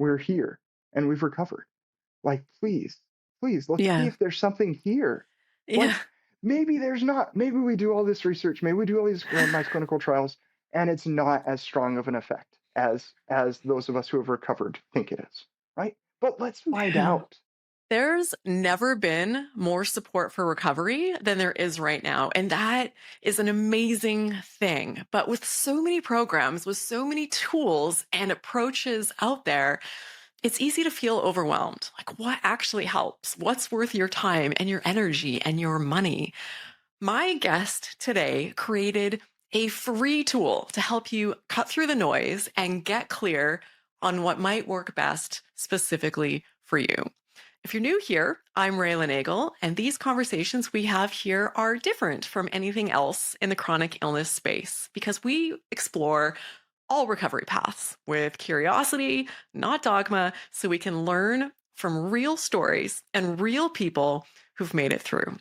we're here and we've recovered. Like, please, let's see Yeah. if there's something here. Yeah. Like, maybe there's not. Maybe we do all this research, maybe we do all these randomized clinical trials, and it's not as strong of an effect as those of us who have recovered think it is, right? But let's find Yeah. out. There's never been more support for recovery than there is right now. And that is an amazing thing. But with so many programs, with so many tools and approaches out there, it's easy to feel overwhelmed. Like, what actually helps? What's worth your time and your energy and your money? My guest today created a free tool to help you cut through the noise and get clear on what might work best specifically for you. If you're new here, I'm Raelan Agle, and these conversations we have here are different from anything else in the chronic illness space because we explore all recovery paths with curiosity, not dogma, so we can learn from real stories and real people who've made it through.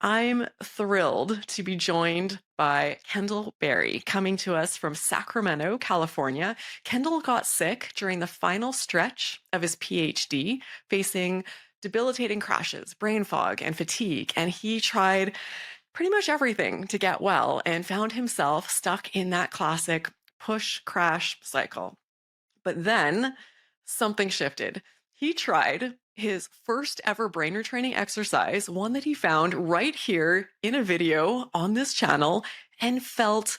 I'm thrilled to be joined by Kendall Berry, coming to us from Sacramento, California. Kendall got sick during the final stretch of his PhD, facing debilitating crashes, brain fog, and fatigue. And he tried pretty much everything to get well and found himself stuck in that classic push crash cycle. But then something shifted. He tried his first ever brain retraining exercise, one that he found right here in a video on this channel, and felt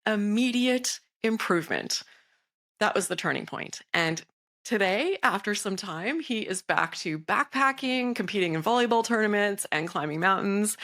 immediate improvement. That was the turning point. And today, after some time, he is back to backpacking, competing in volleyball tournaments, and climbing mountains.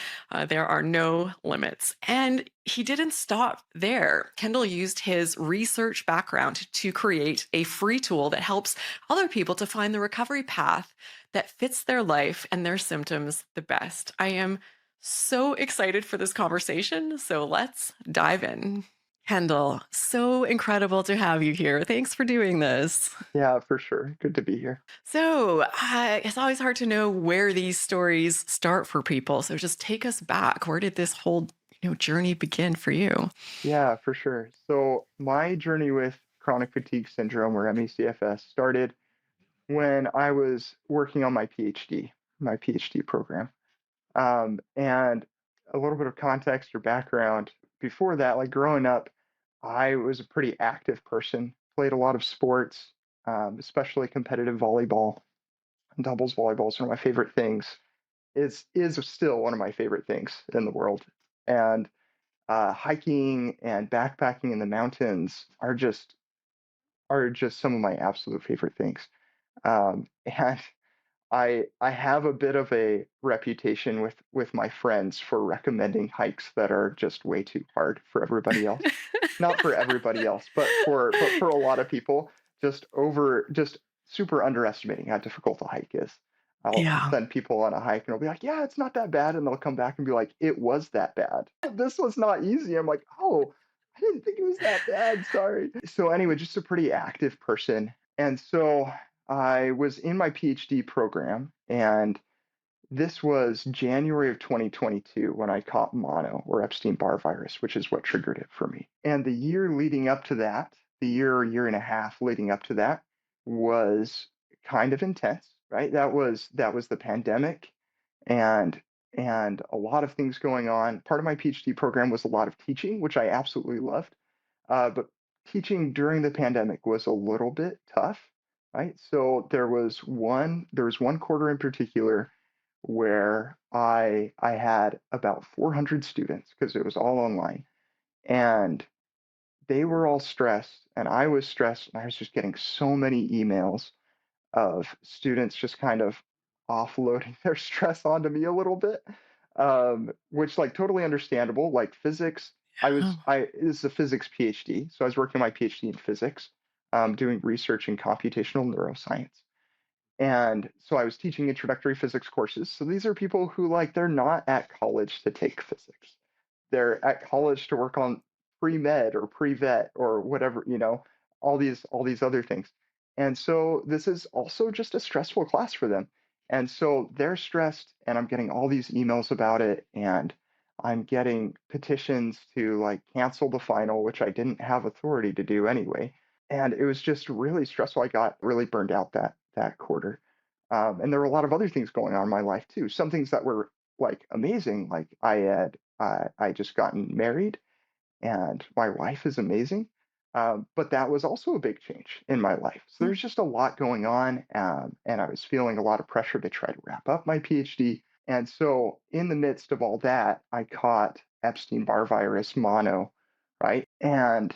There are no limits. And he didn't stop there. Kendall used his research background to create a free tool that helps other people to find the recovery path that fits their life and their symptoms the best. I am so excited for this conversation. So let's dive in. Kendall, so incredible to have you here. Thanks for doing this. Yeah, for sure. Good to be here. So, it's always hard to know where these stories start for people. So, just take us back. Where did this whole journey begin for you? Yeah, for sure. So my journey with chronic fatigue syndrome, or ME/CFS, started when I was working on my PhD program. And a little bit of context or background before that, like growing up, I was a pretty active person, played a lot of sports, especially competitive volleyball. Doubles volleyball is one of my favorite things. Is still one of my favorite things in the world. And hiking and backpacking in the mountains are just some of my absolute favorite things. And I have a bit of a reputation with my friends for recommending hikes that are just way too hard for everybody else. Not for everybody else, but for a lot of people, just super underestimating how difficult a hike is. I'll Yeah. send people on a hike and I'll be like, yeah, it's not that bad. And they'll come back and be like, it was that bad. This was not easy. I'm like, oh, I didn't think it was that bad. Sorry. So anyway, just a pretty active person. And so I was in my PhD program, and this was January of 2022 when I caught mono or Epstein-Barr virus, which is what triggered it for me. And the year leading up to that, the year and a half leading up to that, was kind of intense, right? That was the pandemic, and a lot of things going on. Part of my PhD program was a lot of teaching, which I absolutely loved. But teaching during the pandemic was a little bit tough, right? So there was one quarter in particular where I had about 400 students because it was all online, and they were all stressed, and I was stressed, and I was just getting so many emails of students just kind of offloading their stress onto me a little bit, which like totally understandable. Like physics, Oh, this is a physics PhD, so I was working my PhD in physics, doing research in computational neuroscience. And so I was teaching introductory physics courses. So these are people who like they're not at college to take physics. They're at college to work on pre-med or pre-vet or whatever, all these other things. And so this is also just a stressful class for them. And so they're stressed, and I'm getting all these emails about it, and I'm getting petitions to like cancel the final, which I didn't have authority to do anyway. and it was just really stressful. I got really burned out that quarter. And there were a lot of other things going on in my life too. Some things that were like amazing, like I just gotten married, and my wife is amazing. But that was also a big change in my life. So Mm. there's just a lot going on, and I was feeling a lot of pressure to try to wrap up my PhD. And so, in the midst of all that, I caught Epstein-Barr virus mono, right? And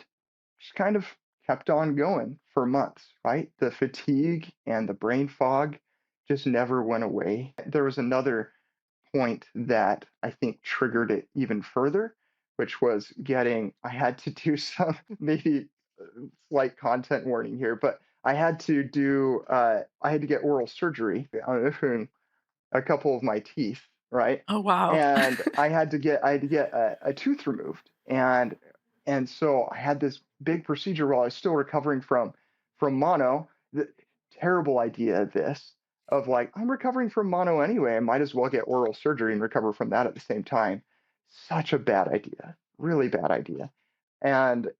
just kind of kept on going for months, right? The fatigue and the brain fog just never went away. There was another point that I think triggered it even further, which was I had to do some, maybe slight content warning here, but I had to get oral surgery on a couple of my teeth, right? Oh, wow. And I had to get a tooth removed, and so I had this big procedure while I was still recovering from mono. The terrible idea of this, of like, I'm recovering from mono anyway, I might as well get oral surgery and recover from that at the same time. Such a bad idea, really bad idea. And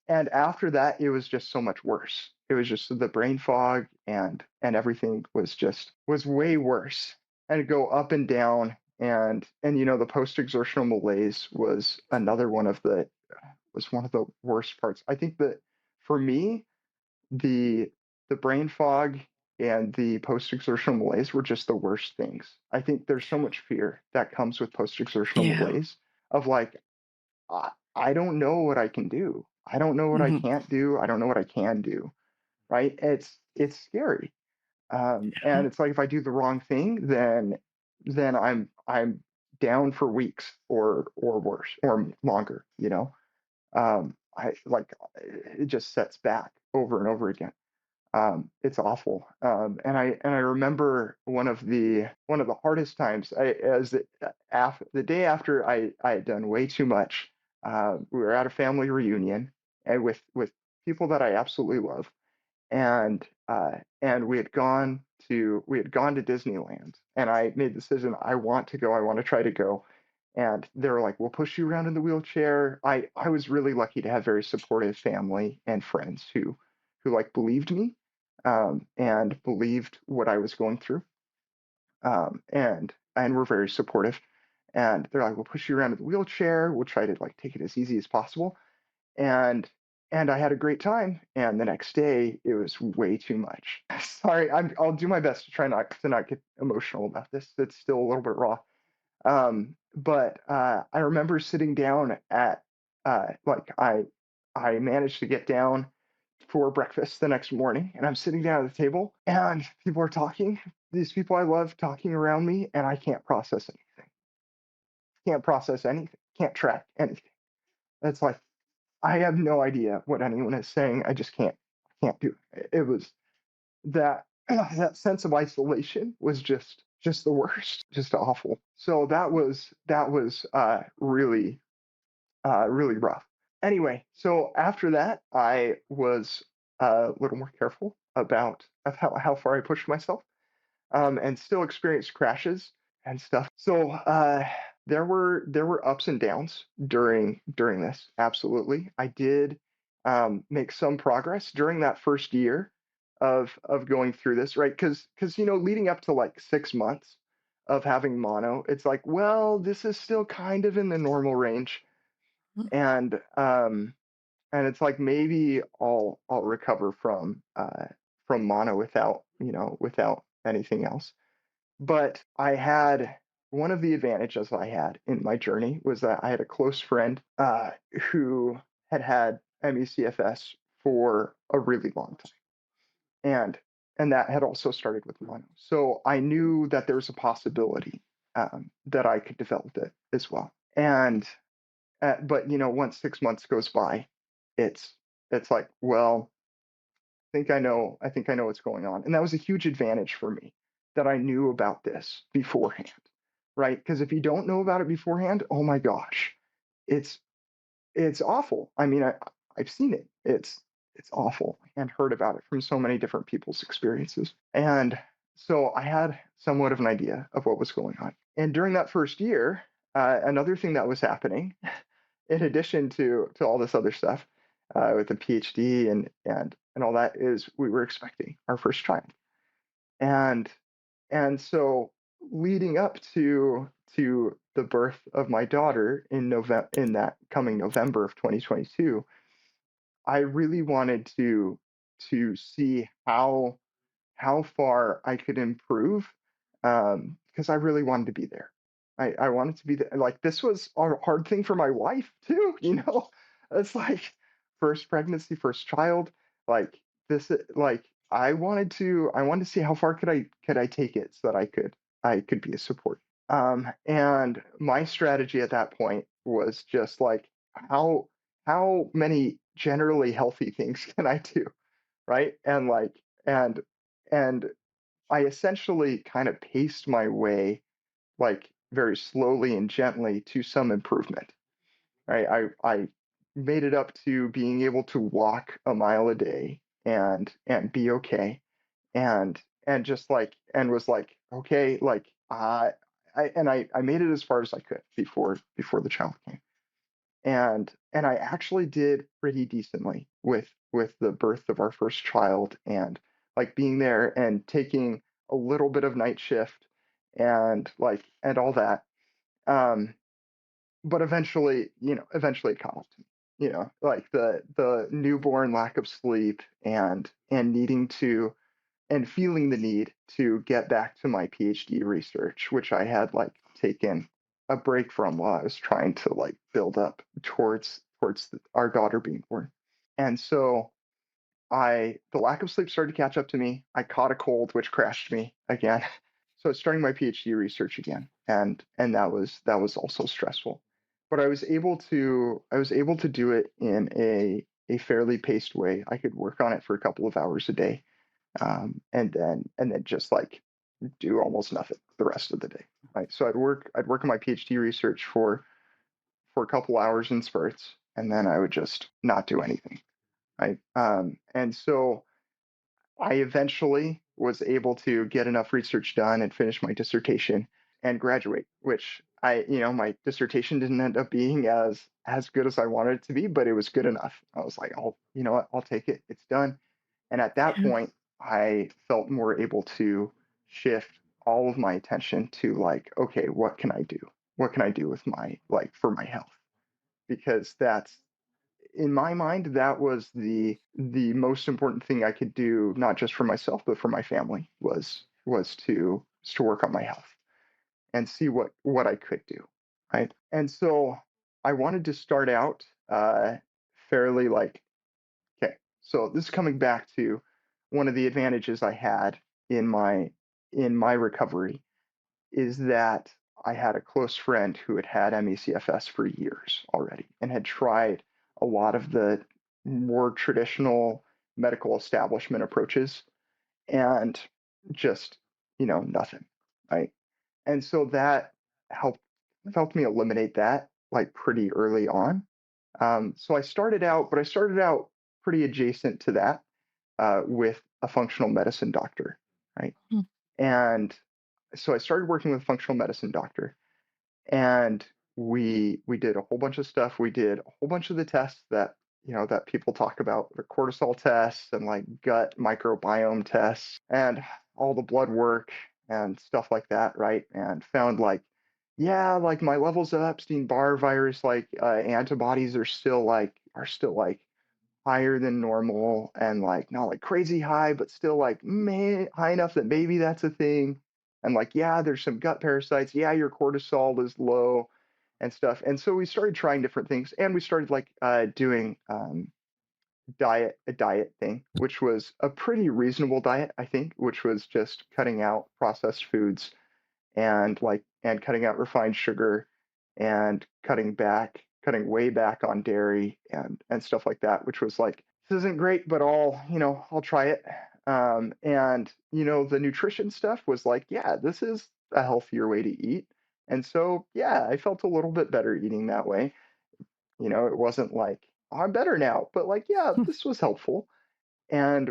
and after that, it was just so much worse. It was just the brain fog, and everything was way worse, and go up and down. And the post exertional malaise was one of the worst parts. I think that for me, the the brain fog and the post exertional malaise were just the worst things. I think there's so much fear that comes with post exertional Yeah. malaise, of like, I don't know what I can do. I don't know what I Mhm. can't do. I don't know what I can do. Right? It's scary. And Yeah. it's like, if I do the wrong thing, then I'm down for weeks, or worse, or longer. I like, it just sets back over and over again. It's awful. And I remember one of the hardest times, the day after I had done way too much. We were at a family reunion, and with people that I absolutely love, and we had gone to Disneyland, and I made the decision, I want to go, I want to try to go. And they were like, we'll push you around in the wheelchair. I was really lucky to have very supportive family and friends who like believed me, and believed what I was going through, and were very supportive. And they're like, we'll push you around in the wheelchair, we'll try to like take it as easy as possible. And and I had a great time. And the next day, it was way too much. Sorry, I'll do my best to try not get emotional about this. It's still a little bit raw. But I remember sitting down at like I managed to get down for breakfast the next morning, and I'm sitting down at the table, and people are talking. These people I love talking around me, and I can't process anything. Can't process anything. Can't track anything. It's like, I have no idea what anyone is saying. I just can't do it. It was that that sense of isolation was just the worst, just awful. So that was really rough. Anyway, so after that, I was a little more careful about of how far I pushed myself, and still experienced crashes and stuff. So there were ups and downs during this. Absolutely, I did make some progress during that first year of going through this, right? Because leading up to like 6 months of having mono, it's like, well, this is still kind of in the normal range, Mm. and it's like, maybe I'll recover from mono without anything else. But I had one of the advantages I had in my journey was that I had a close friend who had ME/CFS for a really long time, and and that had also started with mono. So I knew that there was a possibility, that I could develop it as well. And but once 6 months goes by, it's it's like, well, I think I know what's going on. And that was a huge advantage for me, that I knew about this beforehand, right? Because if you don't know about it beforehand, oh my gosh, it's it's awful. I mean, I've seen it. It's awful, and heard about it from so many different people's experiences. And so I had somewhat of an idea of what was going on. And during that first year, another thing that was happening, in addition to all this other stuff, with a PhD and all that, is we were expecting our first child. And so leading up to the birth of my daughter in that coming November of 2022, I really wanted to see how far I could improve, because I really wanted to be there. I wanted to be there. Like, this was a hard thing for my wife too, you know? It's like first pregnancy, first child. Like like I wanted to see how far could I take it so that I could be a support. And my strategy at that point was just like, how how many generally healthy things can I do, right? And and I essentially kind of paced my way, like, very slowly and gently, to some improvement, right? I made it up to being able to walk a mile a day and be okay, and just like and was like, okay, like, I made it as far as I could before the child came. And I actually did pretty decently with the birth of our first child, and like being there and taking a little bit of night shift and all that. Um, but eventually, eventually it caught up to me. Like the newborn lack of sleep and needing to and feeling the need to get back to my PhD research, which I had like taken a break from while I was trying to like build up towards our daughter being born. And so the lack of sleep started to catch up to me. I caught a cold, which crashed me again. So I was starting my PhD research again, and that was also stressful. But I was able to do it in a fairly paced way. I could work on it for a couple of hours a day, and then just like do almost nothing the rest of the day. Right. So I'd work on my PhD research for a couple hours in spurts, and then I would just not do anything. Right. And so I eventually was able to get enough research done and finish my dissertation and graduate, which my dissertation didn't end up being as good as I wanted it to be, but it was good enough. I was like, oh, you know what, I'll take it. It's done. And at that Yeah. point, I felt more able to shift all of my attention to like, okay, what can I do? What can I do with my like for my health? Because that's in my mind, that was the most important thing I could do, not just for myself, but for my family, was to work on my health and see what I could do, right? And so I wanted to start out fairly like, okay, so this is coming back to one of the advantages I had in my recovery, is that I had a close friend who had had ME/CFS for years already and had tried a lot of the more traditional medical establishment approaches, and just, nothing, right? And so that helped helped me eliminate that like pretty early on. So I started out pretty adjacent to that, with a functional medicine doctor, right? Mm. And so I started working with a functional medicine doctor, and we did a whole bunch of stuff. We did a whole bunch of the tests that people talk about, the cortisol tests and like gut microbiome tests and all the blood work and stuff like that, right? And found like, yeah, like my levels of Epstein-Barr virus, like antibodies are still like higher than normal, and like not like crazy high, but still like high enough that maybe that's a thing. And like, yeah, there's some gut parasites. Yeah, your cortisol is low and stuff. And so we started trying different things, and we started like doing a diet thing, which was a pretty reasonable diet, I think, which was just cutting out processed foods and cutting out refined sugar and cutting way back on dairy and stuff like that, which was like, this isn't great, but I'll try it. And the nutrition stuff was like, yeah, this is a healthier way to eat. And so yeah, I felt a little bit better eating that way. It wasn't like, oh, I'm better now, but like, yeah, this was helpful. And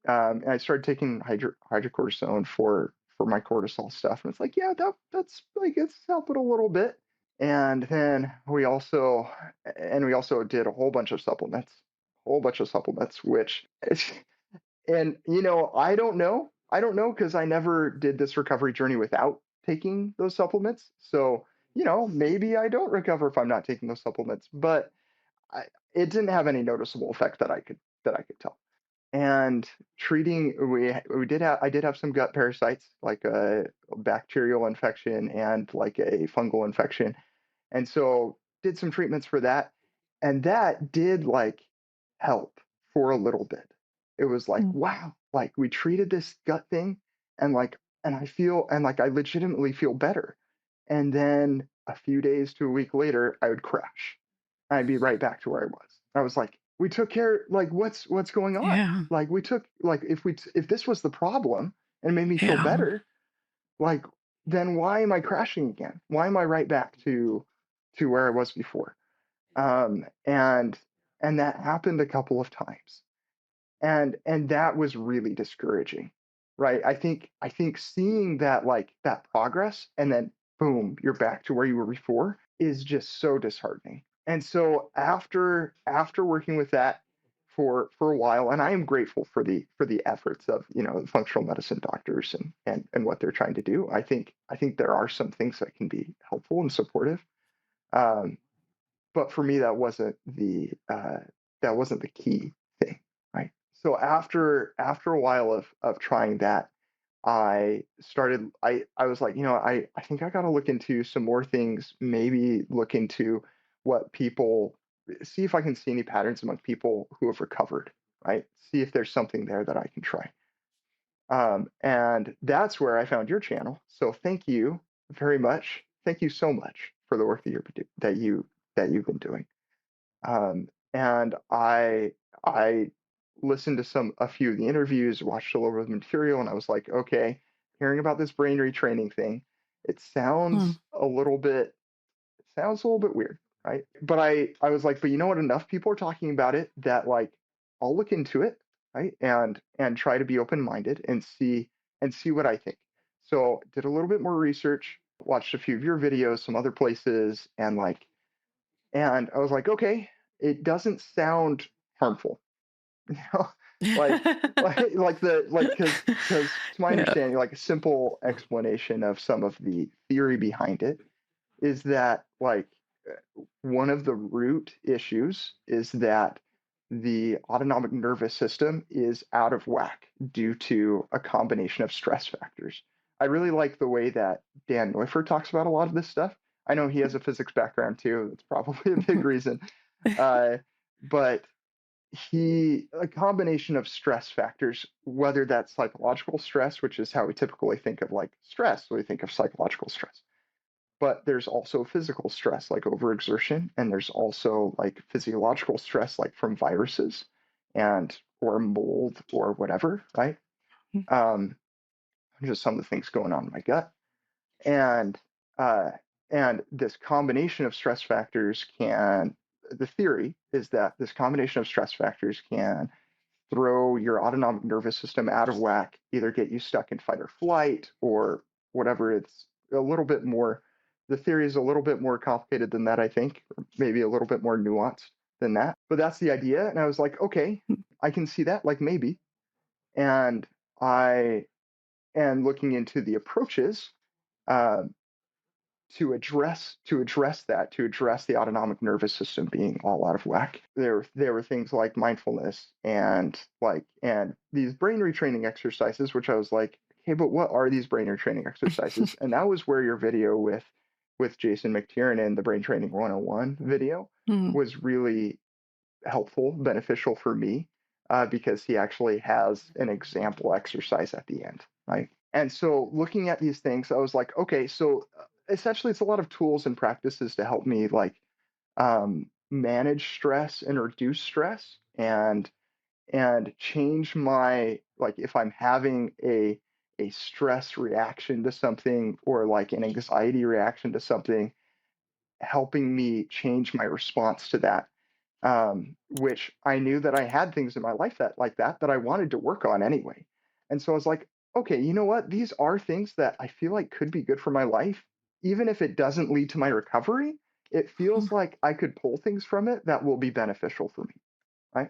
I started taking hydrocortisone for my cortisol stuff, and it's like, yeah, that's like, it's helping a little bit. And then we also did a whole bunch of supplements, which and I don't know because I never did this recovery journey without taking those supplements. So, maybe I don't recover if I'm not taking those supplements, but I, it didn't have any noticeable effect that I could tell. And treating we did have I did have some gut parasites like a bacterial infection and like a fungal infection, and so did some treatments for that, and that did like help for a little bit. It was like, Mm. wow, like we treated this gut thing, and like I legitimately feel better. And then a few days to a week later, I would crash. I'd be right back to where I was. I was like, we took care, like what's going on? Yeah. Like we took like if this was the problem and made me feel Yeah. better, like then why am I crashing again? Why am I right back to where I was before? And that happened a couple of times, and that was really discouraging, right? I think seeing that like that progress and then boom, you're back to where you were before is just so disheartening. And so after working with that for a while, and I am grateful for the efforts of functional medicine doctors and what they're trying to do. I think there are some things that can be helpful and supportive. Um, but for me, that wasn't the key thing, right? So after a while of trying that, I was like, I think I got to look into some more things, maybe look into what people see if I can see any patterns among people who have recovered, right? See if there's something there that I can try. And that's where I found your channel. So thank you very much. Thank you so much for the work that you've been doing. And I listened to a few of the interviews, watched a little bit of the material, and I was like, okay, hearing about this brain retraining thing, it Mm. sounds a little bit weird, right? But I was like, but you know what? Enough people are talking about it that like I'll look into it, right? And try to be open minded and see what I think. So did a little bit more research, watched a few of your videos, some other places, and I was like, okay, it doesn't sound harmful, you know, like because to my Yeah. understanding, like a simple explanation of some of the theory behind it is that like one of the root issues is that the autonomic nervous system is out of whack due to a combination of stress factors. I really like the way that Dan Neufert talks about a lot of this stuff. I know he has a physics background too. That's probably a big reason. Uh, but a combination of stress factors, whether that's psychological stress, which is how we typically think of like stress, so we think of psychological stress, but there's also physical stress like overexertion, and there's also like physiological stress like from viruses and or mold or whatever, right? um just some of the things going on in my gut, and uh this combination of stress factors can the theory is that this combination of stress factors can throw your autonomic nervous system out of whack, either get you stuck in fight or flight or whatever. It's a little bit more, the theory is a little bit more complicated than that, I think, or maybe a little bit more nuanced than that. But that's the idea. And I was like, okay, I can see that, like maybe. And I am looking into the approaches uh, to address the autonomic nervous system being all out of whack. There were things like mindfulness and these brain retraining exercises, which I was like, okay, but what are these brain retraining exercises? And that was where your video with Jason McTiernan, the Brain Training 101 video, Mm. was really helpful, beneficial for me, because he actually has an example exercise at the end, right? And so looking at these things, I was like, okay, so essentially it's a lot of tools and practices to help me like manage stress and reduce stress and change my like if I'm having a stress reaction to something or like an anxiety reaction to something, helping me change my response to that, which I knew that I had things in my life that I wanted to work on anyway. And so I was like, okay, you know what? These are things that I feel like could be good for my life. even if it doesn't lead to my recovery, it feels like I could pull things from it that will be beneficial for me, right?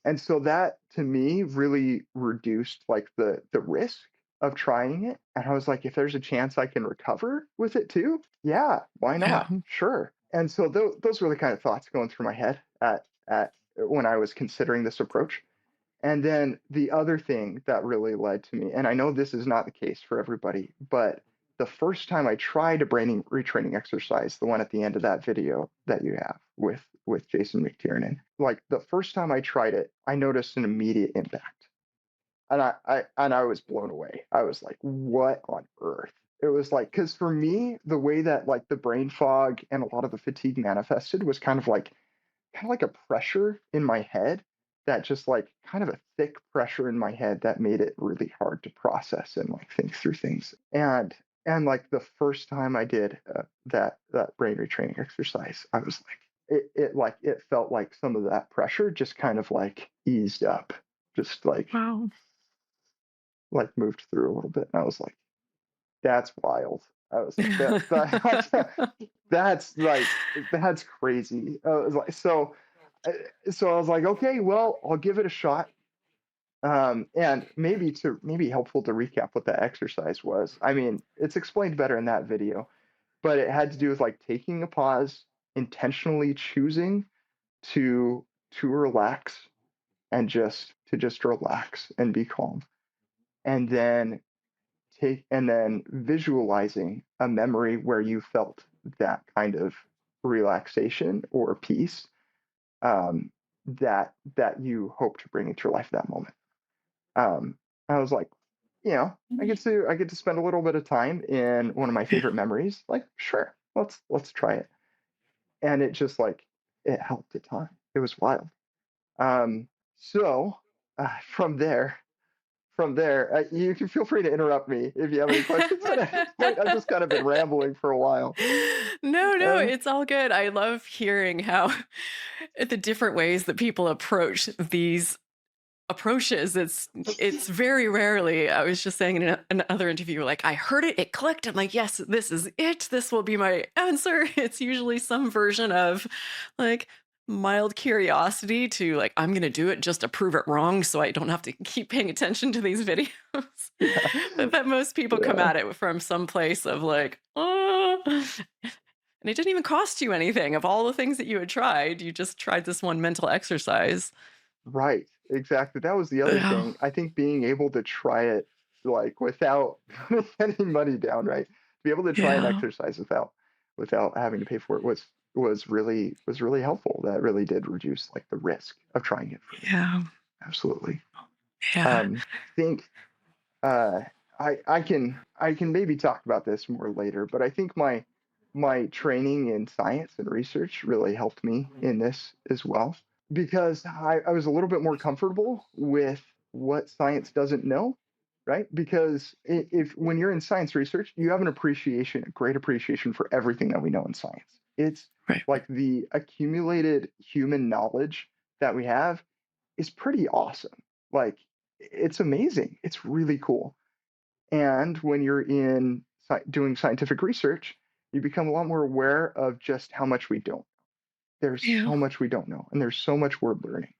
And so that to me really reduced like the risk of trying it. And I was like, if there's a chance I can recover with it too, yeah, why Yeah. not? Sure. And so those were the kind of thoughts going through my head at when I was considering this approach. And then the other thing that really led to me, and I know this is not the case for everybody, but the first time I tried a brain retraining exercise, the one at the end of that video that you have with Jason McTiernan, like the first time I tried it, I noticed an immediate impact. And I was blown away. I was like, what on earth? It was like, because for me, the way that like the brain fog and a lot of the fatigue manifested was kind of like a pressure in my head that just like kind of a thick pressure in my head that made it really hard to process and like think through things. And like the first time I did that brain retraining exercise, I was like, it felt like some of that pressure just kind of like eased up, just Wow. like moved through a little bit. And I was like, that's wild. I was like, that's like that's crazy. So I was like, okay, well, I'll give it a shot. And maybe helpful to recap what that exercise was. I mean, it's explained better in that video, but it had to do with like taking a pause, intentionally choosing to relax and just relax and be calm. And then visualizing a memory where you felt that kind of relaxation or peace, that you hope to bring into your life at that moment. I was like, I get to spend a little bit of time in one of my Yeah. favorite memories. Like, sure, let's try it. And it just like it helped a ton. It was wild. Um, so from there, you can feel free to interrupt me if you have any questions at any point. I've just kind of been rambling for a while. No, no, Uh, it's all good. I love hearing how the different ways that people approach these approaches. It's very rarely, I was just saying in another interview, like I heard it, it clicked. I'm like, yes, this is it. This will be my answer. It's usually some version of like mild curiosity to like, I'm going to do it just to prove it wrong so I don't have to keep paying attention to these videos. yeah, But most people come yeah, at it from some place of like, oh, and it didn't even cost you anything. Of all the things that you had tried, you just tried this one mental exercise. right, exactly. That was the other Yeah. thing. I think being able to try it like without putting any money down, right? To be able to try an Yeah. exercise without having to pay for it was really helpful. That really did reduce like the risk of trying it for me. Yeah. Absolutely. Yeah. I think uh, I can maybe talk about this more later, but I think my training in science and research really helped me in this as well because I was a little bit more comfortable with what science doesn't know, right? Because if when you're in science research, you have a great appreciation for everything that we know in science. It's Right. like the accumulated human knowledge that we have is pretty awesome. Like it's amazing. It's really cool. And when you're doing scientific research, you become a lot more aware of just how much we don't. There's Yeah. so much we don't know, and there's so much we're learning.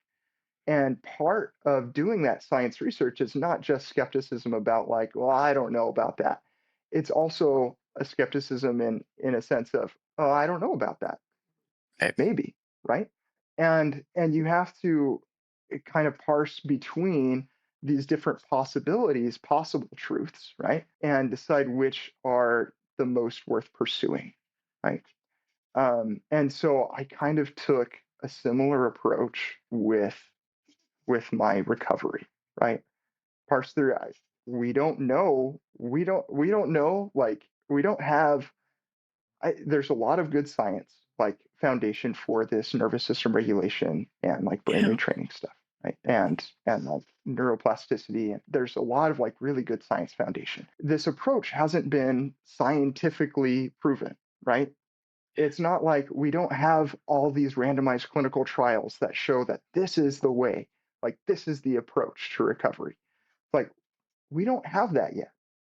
And part of doing that science research is not just skepticism about like, well, I don't know about that. It's also a skepticism in a sense of, oh, I don't know about that. Right. Maybe, right? And you have to kind of parse between these different possibilities, possible truths, right? And decide which are the most worth pursuing, right? And so I kind of took a similar approach with my recovery, right? Parse through. We don't know. Like we don't have there's a lot of good science, like foundation for this nervous system regulation and like brain Yeah. retraining stuff, right? And like neuroplasticity. And there's a lot of like really good science foundation. This approach hasn't been scientifically proven, right? It's not like we don't have all these randomized clinical trials that show that this is the way, like this is the approach to recovery. Like we don't have that yet.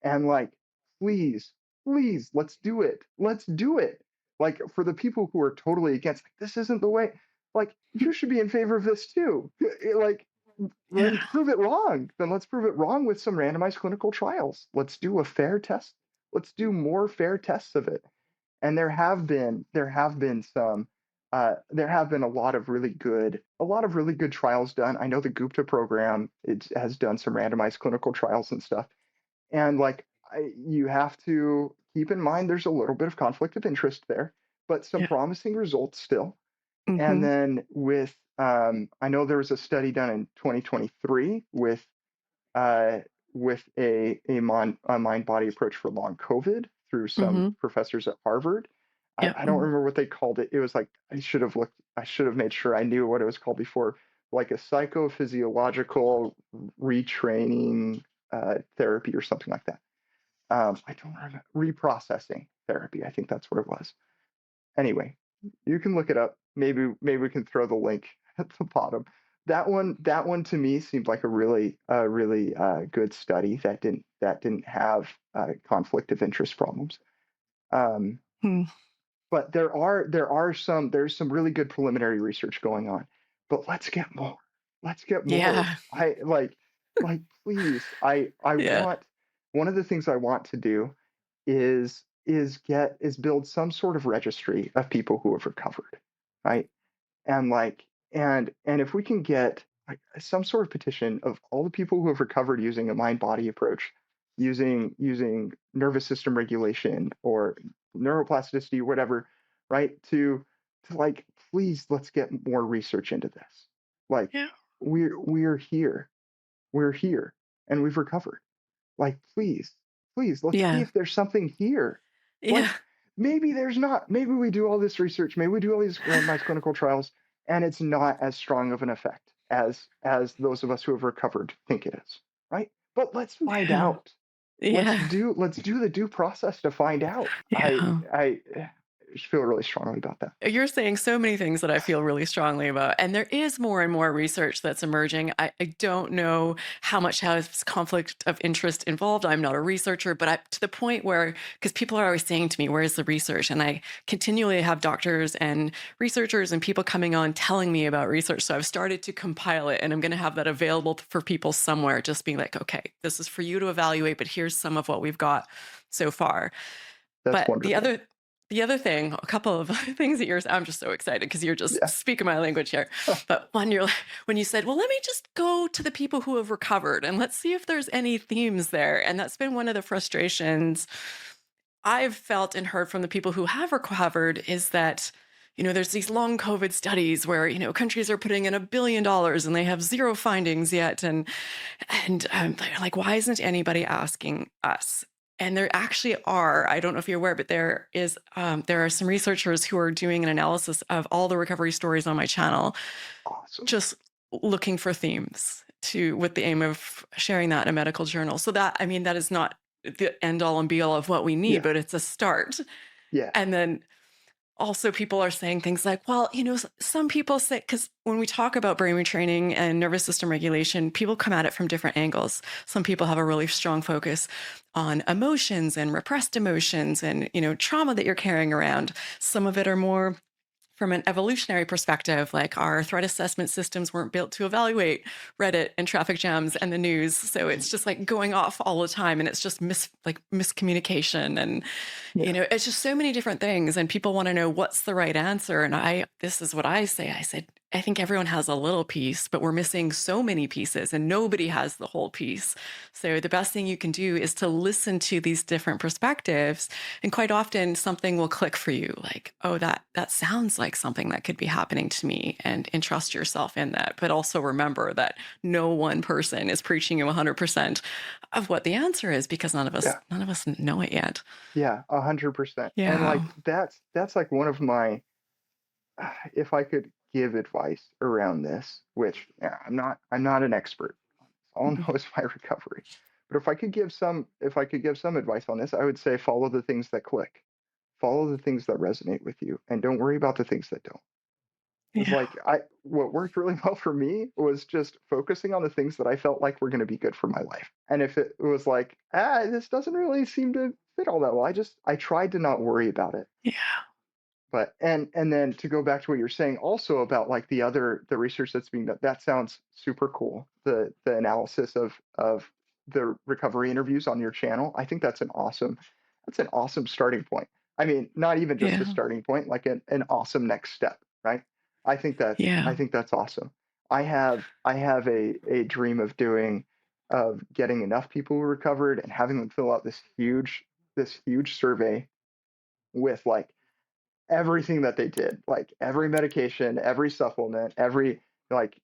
And like, please please, let's do it. Let's do it. Like for the people who are totally against, like, this isn't the way, like you should be in favor of this too. Like, then Yeah. prove it wrong. Then let's prove it wrong with some randomized clinical trials. Let's do a fair test. Let's do more fair tests of it. And there have been some there have been a lot of really good trials done. I know the Gupta program has done some randomized clinical trials and stuff. And like you have to keep in mind there's a little bit of conflict of interest there, but some Yeah. promising results still. And Mhm. then I know there was a study done in 2023 uh, with a mind body approach for long COVID through some Mhm. professors at Harvard. Yep. I don't remember what they called it. It was like I should have made sure I knew what it was called before, like a psychophysiological retraining therapy or something like that. I don't remember, reprocessing therapy. I think that's what it was. Anyway, you can look it up. Maybe we can throw the link at the bottom. That one to me seemed like a really good study that didn't have conflict of interest problems. Um, Hmm. but there's some really good preliminary research going on. But let's get more. Let's get more. Yeah. I like please. I Yeah. want one of the things I want to do is build some sort of registry of people who have recovered, right? And like and if we can get like some sort of petition of all the people who have recovered using a mind body approach, using nervous system regulation or neuroplasticity or whatever, right? To like please let's get more research into this. Like Yeah. we're here. We're here and we've recovered. Like, please, let's see Yeah. if there's something here. Yeah. Like, maybe there's not. Maybe we do all this research, maybe we do all these randomized clinical trials, and it's not as strong of an effect as those of us who have recovered think it is, right? But let's find Yeah. out. Yeah. Let's do the due process to find out. Yeah. I feel really strongly about that. You're saying so many things that I feel really strongly about. And there is more and more research that's emerging. I don't know how much has conflict of interest involved. I'm not a researcher, but to the point where, because people are always saying to me, where's the research? And I continually have doctors and researchers and people coming on telling me about research. So I've started to compile it and I'm going to have that available for people somewhere, just being like, okay, this is for you to evaluate, but here's some of what we've got so far. That's But wonderful. the other thing, a couple of things that I'm just so excited because you're just Yeah. speaking my language here. But when you said, well, let me just go to the people who have recovered and let's see if there's any themes there. And that's been one of the frustrations I've felt and heard from the people who have recovered is that, there's these long COVID studies where, countries are putting in $1 billion and they have zero findings yet. And they're like, why isn't anybody asking us? And there actually are. I don't know if you're aware, but there are some researchers who are doing an analysis of all the recovery stories on my channel, Awesome. just looking for themes with the aim of sharing that in a medical journal. So that, I mean, that is not the end all and be all of what we need, Yeah. but it's a start. Yeah. And then also people are saying things like, well, some people say, because when we talk about brain retraining and nervous system regulation, people come at it from different angles. Some people have a really strong focus on emotions and repressed emotions and, trauma that you're carrying around. Some of it are more from an evolutionary perspective, like our threat assessment systems weren't built to evaluate Reddit and traffic jams and the news. So it's just like going off all the time and it's just miscommunication. And, Yeah. it's just so many different things. And people want to know what's the right answer. And this is what I say. I said, I think everyone has a little piece, but we're missing so many pieces and nobody has the whole piece. So the best thing you can do is to listen to these different perspectives. And quite often something will click for you like, oh, that sounds like something that could be happening to me, and entrust yourself in that. But also remember that no one person is preaching you 100% of what the answer is because Yeah. none of us know it yet. Yeah. 100%. And Yeah. like that's like one of my if I could give advice around this, which yeah, I'm not an expert. All I know is my recovery. But if I could give some advice on this, I would say follow the things that click. Follow the things that resonate with you and don't worry about the things that don't. It's Yeah. like I what worked really well for me was just focusing on the things that I felt like were going to be good for my life. And if it was like, this doesn't really seem to fit all that well. I tried to not worry about it. Yeah. But and then to go back to what you're saying also about like the research that's being done, that sounds super cool. The analysis of the recovery interviews on your channel. I think that's an awesome starting point. I mean, not even just a Yeah. starting point, like an awesome next step, right? I Yeah. think that's awesome. I have a dream of getting enough people who recovered and having them fill out this huge survey with like everything that they did, like every medication, every supplement, every like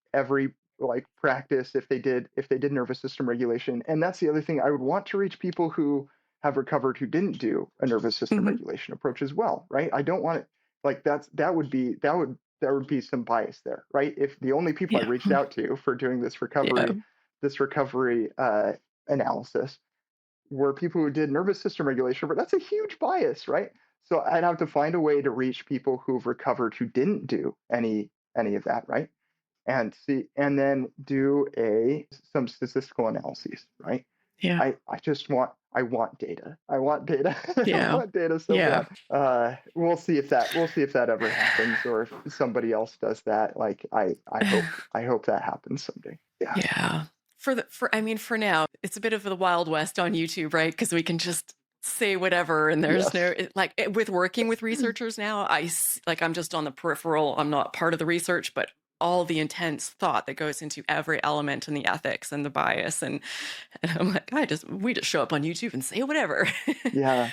practice if they did nervous system regulation. And that's the other thing. I would want to reach people who have recovered who didn't do a nervous system Hmm. regulation approach as well, right? I don't want it like that would be some bias there, right? If the only people I Yeah. reached out to for doing Yeah. this recovery analysis were people who did nervous system regulation, but that's a huge bias, right? So I'd have to find a way to reach people who've recovered who didn't do any of that, right? And see, and then do a some statistical analyses, right? Yeah. I want data. I want data. I Yeah. want data so Yeah. bad. We'll see if that ever happens, or if somebody else does that. Like I hope that happens someday. Yeah. Yeah. I mean, for now, it's a bit of the Wild West on YouTube, right? Because we can just say whatever, and there's no Yes. with working with researchers now. Like I'm just on the peripheral. I'm not part of the research, but all the intense thought that goes into every element and the ethics and the bias, and I'm like, we just show up on YouTube and say whatever. Yeah.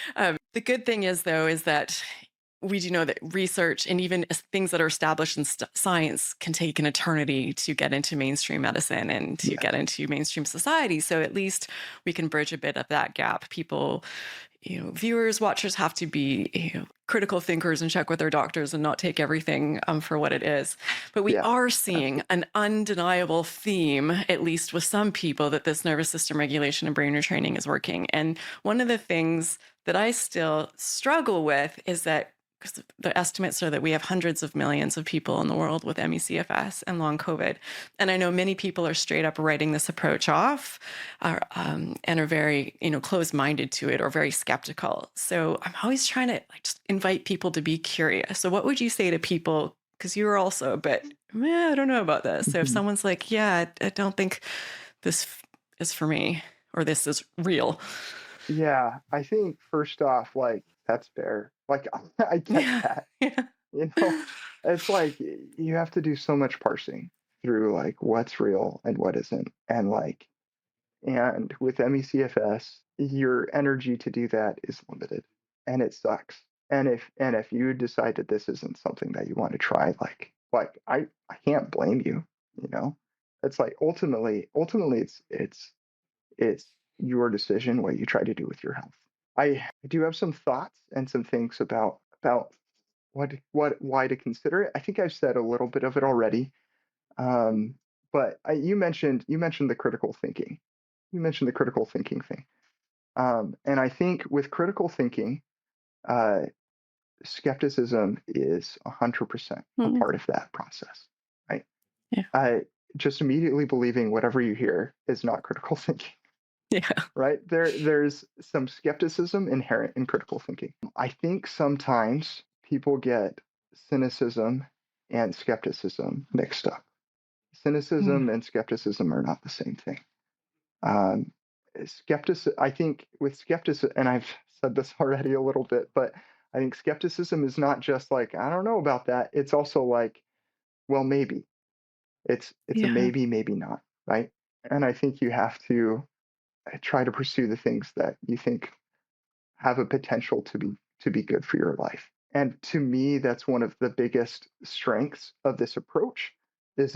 The good thing is, though, is that we do know that research and even things that are established in science can take an eternity to get into mainstream medicine and to Yes. get into mainstream society. So at least we can bridge a bit of that gap. People, viewers, watchers have to be, critical thinkers and check with their doctors and not take everything for what it is. But we Yeah. are seeing Absolutely. an undeniable theme, at least with some people, that this nervous system regulation and brain retraining is working. And one of the things that I still struggle with is that because the estimates are that we have hundreds of millions of people in the world with ME/CFS and long COVID. And I know many people are straight up writing this approach off and are very, closed-minded to it or very skeptical. So I'm always trying to like just invite people to be curious. So what would you say to people? Because you're also a bit, I don't know about this. So if Mhm. someone's like, yeah, I don't think this is for me or this is real. Yeah, I think first off, like that's fair. Like I get Yeah. that. Yeah. You know, it's like you have to do so much parsing through like what's real and what isn't. And with MECFS, your energy to do that is limited and it sucks. And if you decide that this isn't something that you want to try, I can't blame you, you know. It's like ultimately it's your decision what you try to do with your health. I do have some thoughts and some things about why to consider it. I think I've said a little bit of it already. Um, but you mentioned the critical thinking. You mentioned the critical thinking thing. And I think with critical thinking, uh, skepticism is 100% a Mhm. part of that process, right? Yeah. I just immediately believing whatever you hear is not critical thinking, Yeah. right? There's some skepticism inherent in critical thinking. I think sometimes people get cynicism and skepticism mixed up. Mm. Cynicism and skepticism are not the same thing. Um, I think with skepticism, and I've said this already a little bit, but I think skepticism is not just like, I don't know about that. It's also like, well, maybe. It's a Yeah. maybe, maybe not, right? And I think you have to try to pursue the things that you think have a potential to be good for your life. And to me, that's one of the biggest strengths of this approach is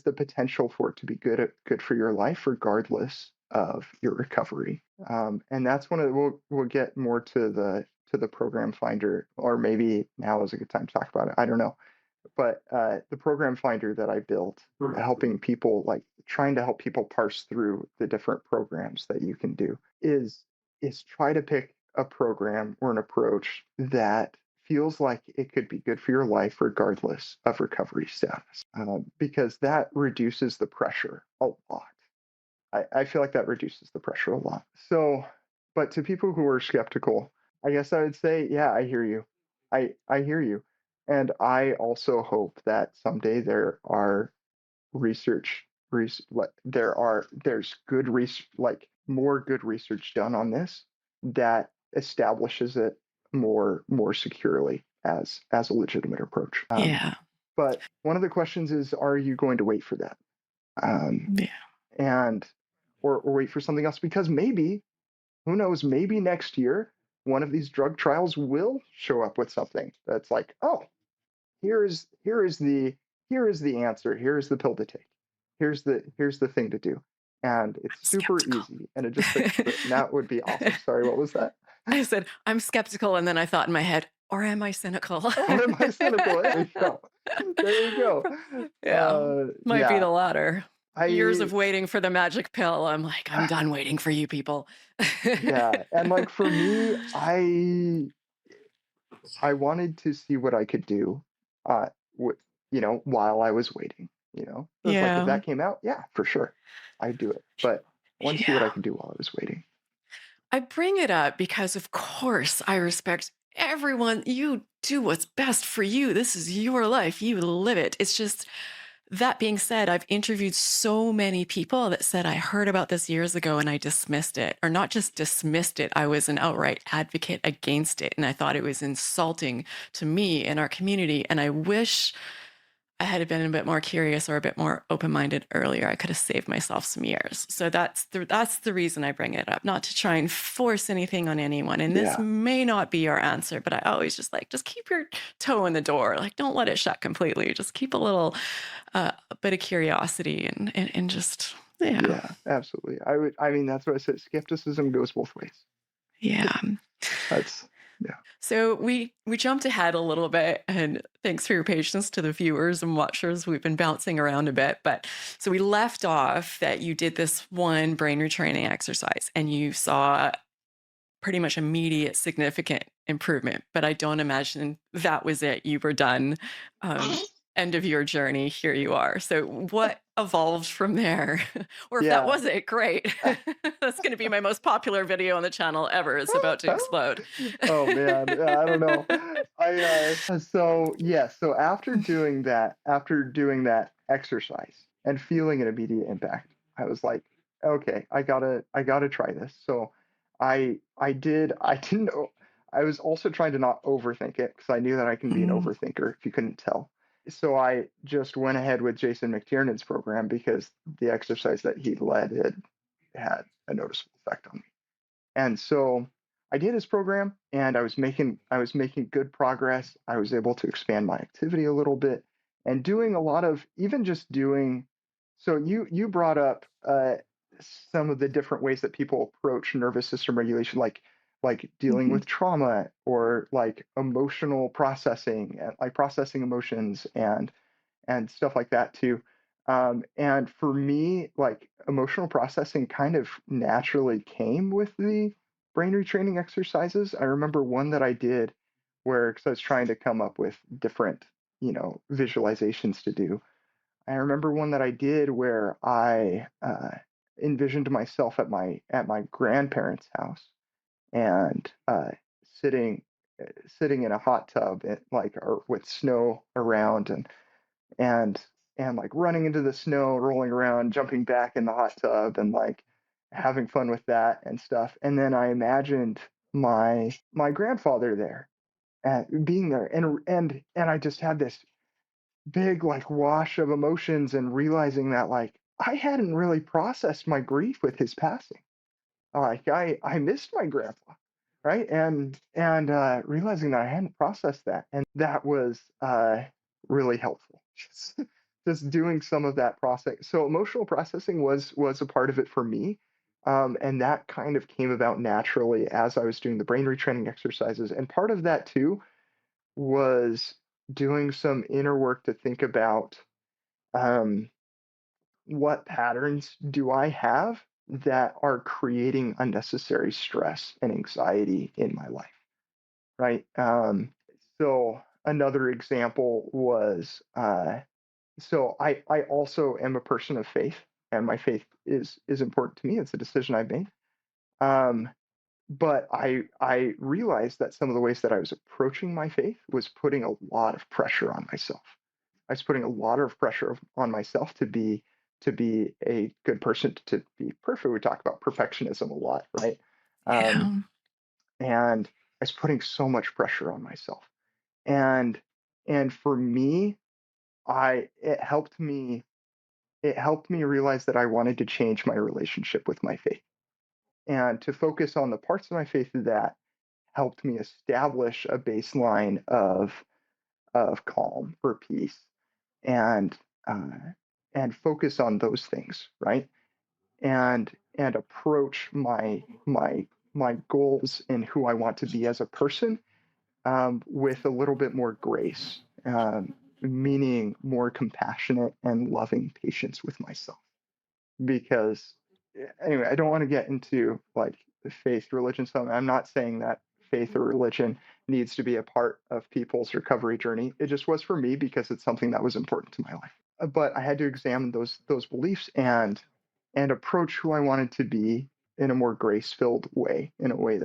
the potential for it to be good for your life, regardless of your recovery. And that's one of the, we'll get more to the program finder, or maybe now is a good time to talk about it. I don't know, but the program finder that I built, helping people like trying to help people parse through the different programs that you can do is try to pick a program or an approach that feels like it could be good for your life regardless of recovery status, because that reduces the pressure a lot. I feel like that reduces the pressure a lot. So But to people who are skeptical, I guess I would say, yeah, I hear you. I hear you. And I also hope that someday there are there's good research, like more good research done on this that establishes it more securely as a legitimate approach. Yeah. But one of the questions is, are you going to wait for that? Um, Yeah. and or wait for something else, because maybe, who knows, maybe next year one of these drug trials will show up with something that's like, oh, here is here is the here is the answer. Here's the pill to take. Here's the thing to do. And it's I'm super skeptical. easy. And it just takes and that would be awesome. Sorry, what was that? I said, I'm skeptical. And then I thought in my head, or am I cynical? Or am I cynical? There you go. There you go. Yeah, might be Yeah. the latter. Years I of waiting for the magic pill. I'm like, I'm done waiting for you people. yeah. And like for me, I wanted to see what I could do, uh, with, while I was waiting. So it's like if Yeah. that came out, yeah, for sure, I'd do it. But I wanted to see what Yeah. I could do while I was waiting. I bring it up because, of course, I respect everyone. You do what's best for you. This is your life. You live it. It's just that being said, I've interviewed so many people that said, I heard about this years ago and I dismissed it, or not just dismissed it. I was an outright advocate against it. And I thought it was insulting to me and our community. And I wish I had been a bit more curious or a bit more open-minded earlier. I could have saved myself some years. So that's the reason I bring it up, not to try and force anything on anyone. And this Yeah, may not be our answer, but I always just keep your toe in the door. Like, don't let it shut completely. Just keep a bit of curiosity and just yeah. yeah, absolutely. I mean, that's what I said. Skepticism goes both ways. Yeah. That's yeah. So we jumped ahead a little bit, and thanks for your patience to the viewers and watchers. We've been bouncing around a bit, but so we left off that you did this one brain retraining exercise and you saw pretty much immediate significant improvement, but I don't imagine that was it. You were done. End of your journey. Here you are. So what evolved from there? Or if that Yeah. was it, great. That's going to be my most popular video on the channel ever. It's about to explode. Oh man, yeah, I don't know. So yeah, so after doing that exercise and feeling an immediate impact, I was like, okay, I gotta try this. So I didn't know. I was also trying to not overthink it because I knew that I can be an Mm, overthinker if you couldn't tell. So I just went ahead with Jason McTiernan's program because the exercise that he led had a noticeable effect on me. And so I did his program and I was making good progress. I was able to expand my activity a little bit and doing a lot of even just doing so you brought up some of the different ways that people approach nervous system regulation, like dealing mhm, with trauma or like emotional processing and like processing emotions and stuff like that too. And for me, like emotional processing kind of naturally came with the brain retraining exercises. I remember one that I did where, because I was trying to come up with different, visualizations to do. I remember one that I did where I envisioned myself at my grandparents' house and sitting sitting in a hot tub, like or with snow around and and like running into the snow, rolling around, jumping back in the hot tub, and like having fun with that and stuff. And then I imagined my grandfather there, being there, and I just had this big like wash of emotions and realizing that like I hadn't really processed my grief with his passing. Like I missed my grandpa, right? And realizing that I hadn't processed that, and that was really helpful. Just doing some of that process. So emotional processing was a part of it for me, and that kind of came about naturally as I was doing the brain retraining exercises. And part of that too was doing some inner work to think about um, what patterns do I have that are creating unnecessary stress and anxiety in my life, right? So another example was so I also am a person of faith, and my faith is important to me. It's a decision I've made. Um, but I realized that some of the ways that I was approaching my faith was putting a lot of pressure on myself. I was putting a lot of pressure on myself to be a good person, to be perfect. We talk about perfectionism a lot, right? Um, Yeah. and I was putting so much pressure on myself. And for me, I it helped me realize that I wanted to change my relationship with my faith and to focus on the parts of my faith that helped me establish a baseline of calm or peace and uh, focus on those things, right? And approach my goals and who I want to be as a person with a little bit more grace, meaning more compassionate and loving patience with myself. Because anyway, I don't want to get into like faith, religion. So I'm not saying that faith or religion needs to be a part of people's recovery journey. It just was for me because it's something that was important to my life. But I had to examine those beliefs and approach who I wanted to be in a more grace-filled way, in a way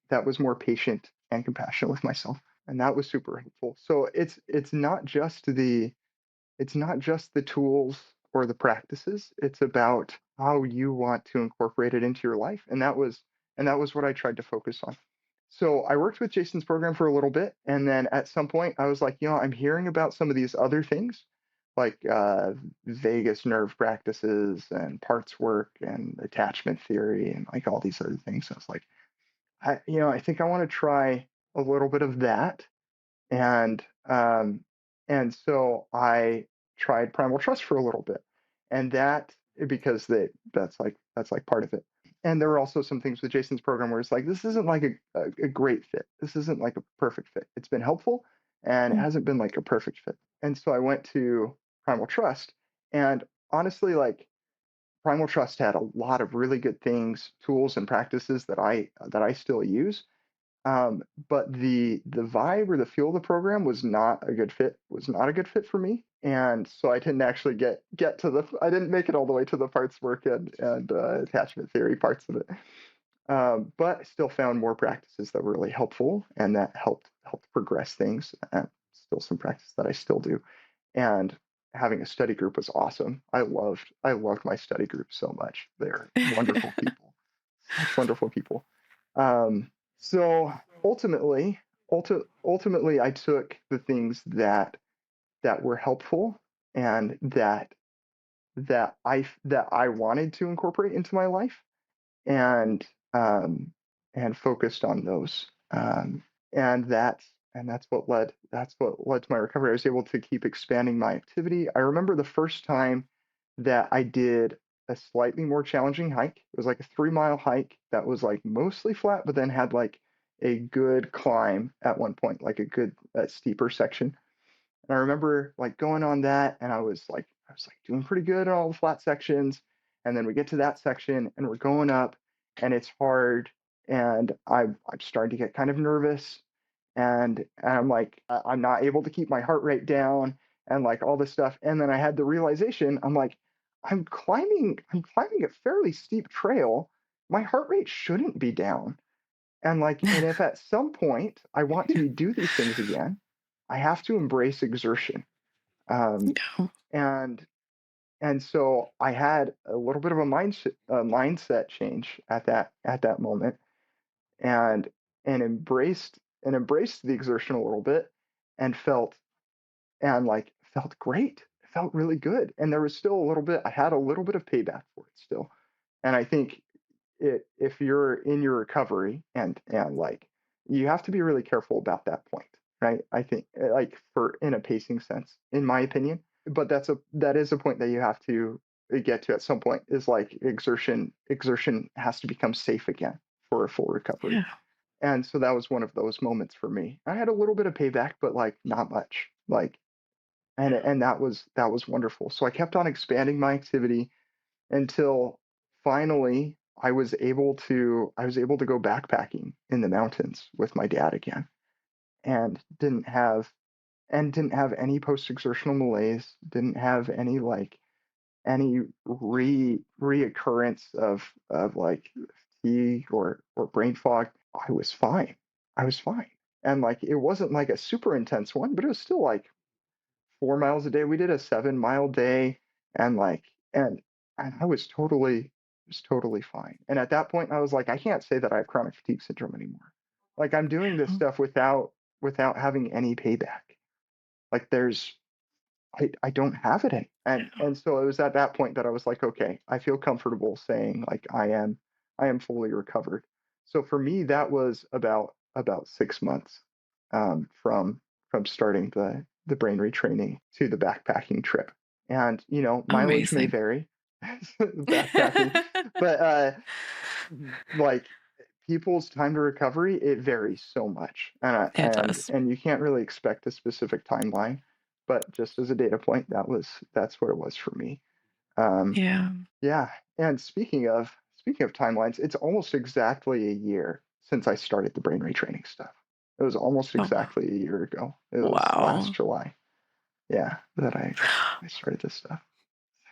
that was more patient and compassionate with myself. And that was super helpful. So it's not just the tools or the practices, it's about how you want to incorporate it into your life. And that was what I tried to focus on. So I worked with Jason's program for a little bit, and then at some point I was like, I'm hearing about some of these other things, like vagus nerve practices and parts work and attachment theory and like all these other things. I was like, I think I want to try a little bit of that. And so I tried Primal Trust for a little bit, and because that's like part of it. And there were also some things with Jason's program where it's like this isn't like a great fit. This isn't like a perfect fit. It's been helpful, and it Mm. hasn't been like a perfect fit. And so I went to Primal Trust, and honestly, like Primal Trust had a lot of really good things, tools, and practices that I still use, but the vibe or the feel of the program was not a good fit for me. And so I didn't actually get to I didn't make it all the way to the parts work and attachment theory parts of it. But I still found more practices that were really helpful and that helped progress things. And still some practice that I still do. And having a study group was awesome. I loved my study group so much. They're wonderful people, such wonderful people. Um, so ultimately, I took the things that were helpful and that I wanted to incorporate into my life, and um, focused on those. And that's what led to my recovery. I was able to keep expanding my activity. I remember the first time that I did a slightly more challenging hike. It was like a 3 mile hike that was like mostly flat, but then had like a good climb at one point, like a good steeper section. And I remember like going on that, and I was like doing pretty good on all the flat sections. And then we get to that section, and we're going up, and it's hard, and I'm starting to get kind of nervous, and I'm like I'm not able to keep my heart rate down, and like all this stuff. And then I had the realization, I'm like, I'm climbing a fairly steep trail. My heart rate shouldn't be down. And if at some point I want to do these things again, I have to embrace exertion. Um, Yeah. and so I had a little bit of a mindset change at that moment, and embraced the exertion a little bit, and felt great. It felt really good, and there was still a little bit. I had a little bit of payback for it still, and I think if you're in your recovery and like you have to be really careful about that point, right? I think like for in a pacing sense, in my opinion. But that is a point that you have to get to at some point, is like exertion has to become safe again for a full recovery. Yeah. And so that was one of those moments for me. I had a little bit of payback, but like not much. Like and that was wonderful. So I kept on expanding my activity until finally I was able to go backpacking in the mountains with my dad again, and didn't have any post exertional malaise, didn't have any like any reoccurrence of like fatigue or brain fog. I was fine. I was fine. And like it wasn't like a super intense one, but it was still like 4 miles a day. We did a 7 mile day and like and I was totally fine. And at that point I was like, I can't say that I have chronic fatigue syndrome anymore. Like I'm doing this Yeah. stuff without having any payback. Like I don't have it any. And so it was at that point that I was like, okay, I feel comfortable saying like I am fully recovered. So for me, that was about 6 months from starting the brain retraining to the backpacking trip. And mileage may Amazing. vary, backpacking, but like people's time to recovery, it varies so much, It does. and you can't really expect a specific timeline. But just as a data point, that's what it was for me. Um, Yeah. yeah, and speaking of timelines, it's almost exactly a year since I started the brain retraining stuff. It was almost Oh, exactly a year ago. It was last wow. July. Yeah, that I started this stuff,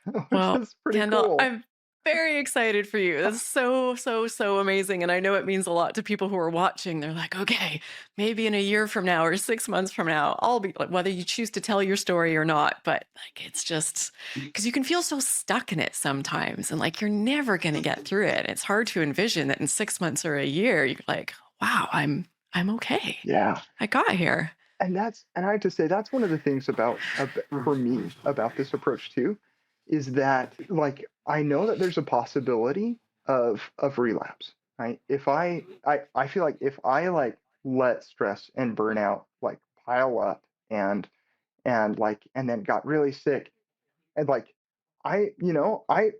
which Well, is pretty Kendall, cool. I'm very excited for you. That's so, so, so amazing. And I know it means a lot to people who are watching. They're like, okay, maybe in a year from now or 6 months from now, I'll be like, whether you choose to tell your story or not. But like, it's just because you can feel so stuck in it sometimes and like you're never going to get through it. It's hard to envision that in 6 months or a year, you're like, wow, I'm okay. Yeah, I got here. and I have to say that's one of the things for me about this approach too, is that like I know that there's a possibility of relapse, right? If I feel like if I like let stress and burnout like pile up and then got really sick and like I you know I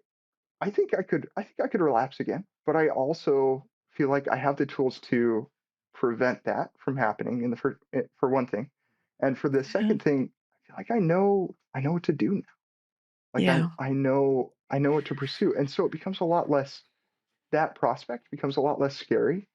think I could relapse again, but I also feel like I have the tools to prevent that from happening for one thing. And for the Yeah. second thing, I feel like I know what to do now. Like Yeah. I know what to pursue. And so it becomes a lot less that prospect becomes a lot less scary.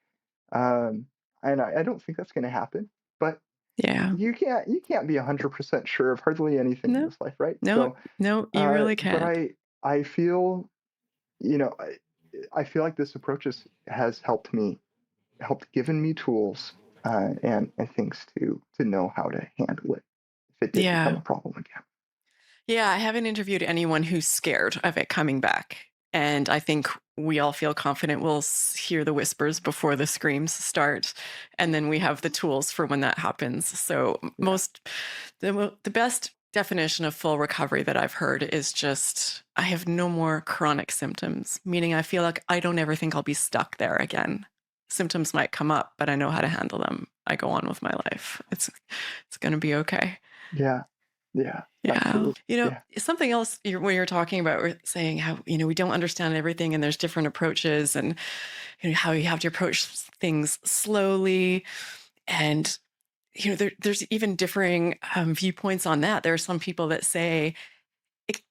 Um and I don't think that's gonna happen. But Yeah. you can't be 100% sure of hardly anything in No, this life, right? no, So no, you really but can't. I feel you know, I feel like this approach has helped given me tools and things to know how to handle it if it did become Yeah. a problem again. Yeah, I haven't interviewed anyone who's scared of it coming back. And I think we all feel confident we'll hear the whispers before the screams start. And then we have the tools for when that happens. So, Yeah. the best definition of full recovery that I've heard is just I have no more chronic symptoms, meaning I feel like I don't ever think I'll be stuck there again. Symptoms might come up, but I know how to handle them. I go on with my life. It's going to be okay. Yeah. Yeah. Yeah. Absolutely. Yeah. Something else when you're talking about saying how, we don't understand everything and there's different approaches and how you have to approach things slowly. And, there's even differing viewpoints on that. There are some people that say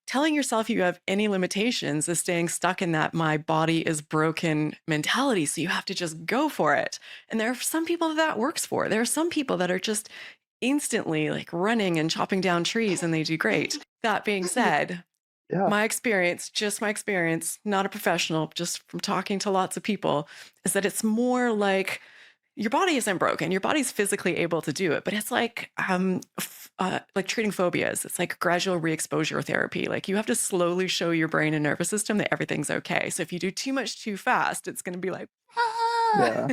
telling yourself you have any limitations is staying stuck in that my body is broken mentality. So you have to just go for it. And there are some people that works for. There are some people that are just instantly like running and chopping down trees and they do great. That being said, Yeah. just my experience, not a professional, just from talking to lots of people, is that it's more like your body isn't broken. Your body's physically able to do it, but it's like treating phobias. It's like gradual re-exposure therapy. Like you have to slowly show your brain and nervous system that everything's okay. So if you do too much too fast, it's going to be like, ah! Yeah.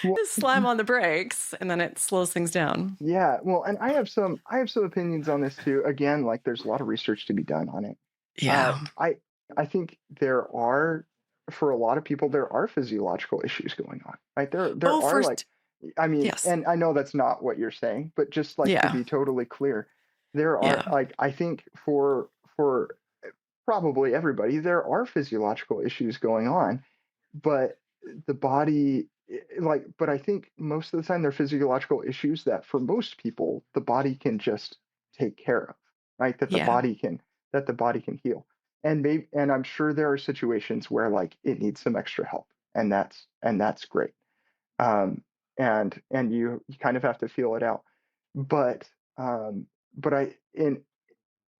Well, Just slam on the brakes, and then it slows things down. yeah. Well, and I have some opinions on this too. Again, like there's a lot of research to be done on it. Uh, Yeah. I I think for a lot of people there are physiological issues going on. Right? There Oh, are like first, I mean, yes. and I know that's not what you're saying, but just like to Yeah. be totally clear, there are Yeah. like I think for probably everybody there are physiological issues going on, but the body but I think most of the time they're physiological issues that for most people the body can just take care of, right? Yeah. That the body can heal. And I'm sure there are situations where like it needs some extra help, and that's great. um, and you kind of have to feel it out. But um, but in